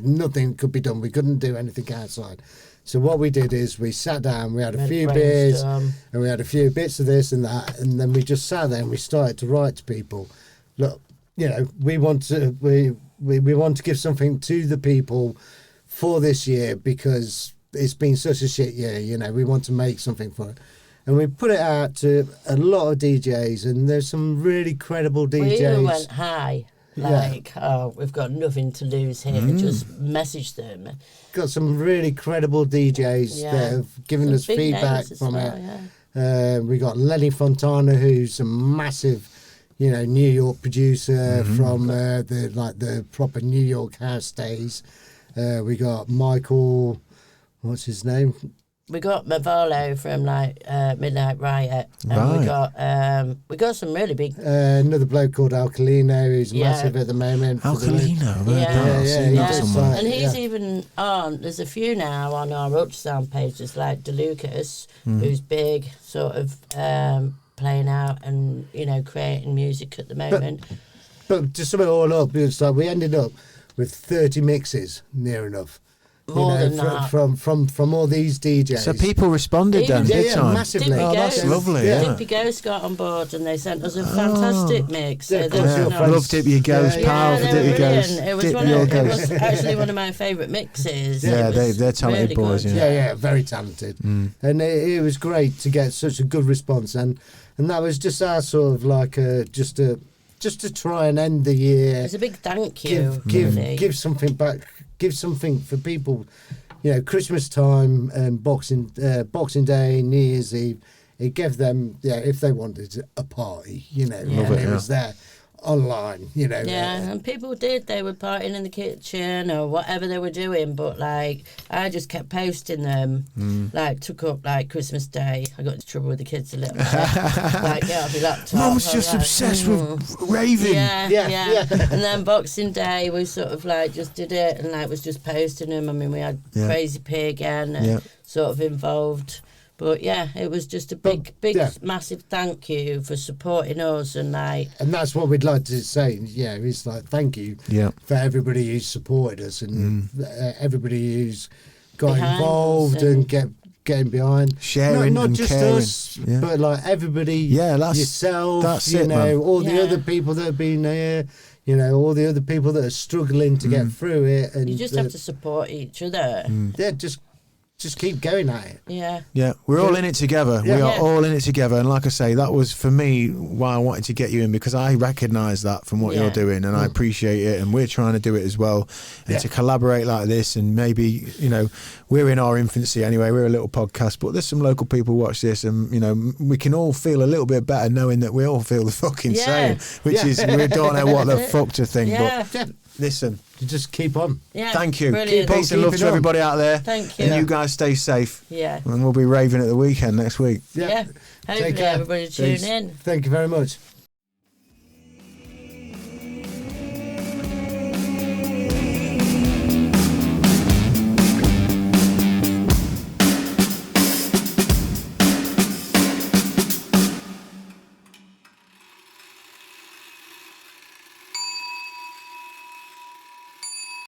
nothing could be done. We couldn't do anything outside. So what we did is we sat down, we had a few beers, and we had a few bits of this and that, and then we just sat there and we started to write to people. Look, we want to give something to the people for this year because it's been such a shit year. We want to make something for it. And we put it out to a lot of DJs, and there's some really credible DJs. We even went high, we've got nothing to lose here. Just message them. Got some really credible DJs that have given us feedback from it. We got Lenny Fontana, who's a massive, New York producer from the proper New York house days. We got Michael, what's his name? We got Mavalo from Midnight Riot, and we got some really big. Another bloke called Alcalino, who's massive at the moment. Alcalino, and he's even on. There's a few now on our Ultrasound pages, like DeLucas, who's big, sort of playing out and creating music at the moment. But to sum it all up, it's like we ended up with 30 mixes, near enough. More than that. From all these DJs. So people responded then, big time. Massively. That's lovely. Dippy Ghost got on board and they sent us a fantastic mix. So love Dippy Ghost, powerful Dippy Ghost. It was actually one of my favourite mixes. Yeah, they're talented really boys. Yeah, very talented. And it was great to get such a good response, and that was just our sort of just to try and end the year. It's a big thank you. Give something back. Give something for people. Christmas time and Boxing Day, New Year's Eve. It gave them, if they wanted a party, it was there online, and people did. They were partying in the kitchen or whatever they were doing, but I just kept posting them. Took up Christmas Day. I got into trouble with the kids a little bit. Get off your laptop. Mum's just obsessed with raving. Yeah. And then Boxing Day, we sort of just did it and was just posting them. I mean, we had Crazy Pig and sort of involved. But it was just a big, massive thank you for supporting us and that's what we'd like to say. It's thank you for everybody who's supported us and everybody who's got involved and getting behind, sharing, not and just caring. us, but everybody. Yourself. That's it, man. All the other people that have been here. All the other people that are struggling to get through it, and you just have to support each other. Just keep going at it. Yeah, we're all in it together. We are all in it together. And like I say, that was for me why I wanted to get you in, because I recognise that from what you're doing and I appreciate it, and we're trying to do it as well. And to collaborate like this, and maybe, we're in our infancy anyway, we're a little podcast, but there's some local people watch this, and, we can all feel a little bit better knowing that we all feel the fucking same, which is, we don't know what the fuck to think, but listen. You just keep on. Thank you. Brilliant. Peace and love to everybody out there. Thank you. And you guys stay safe. Yeah. And we'll be raving at the weekend next week. Hopefully everybody tune in. Thank you very much.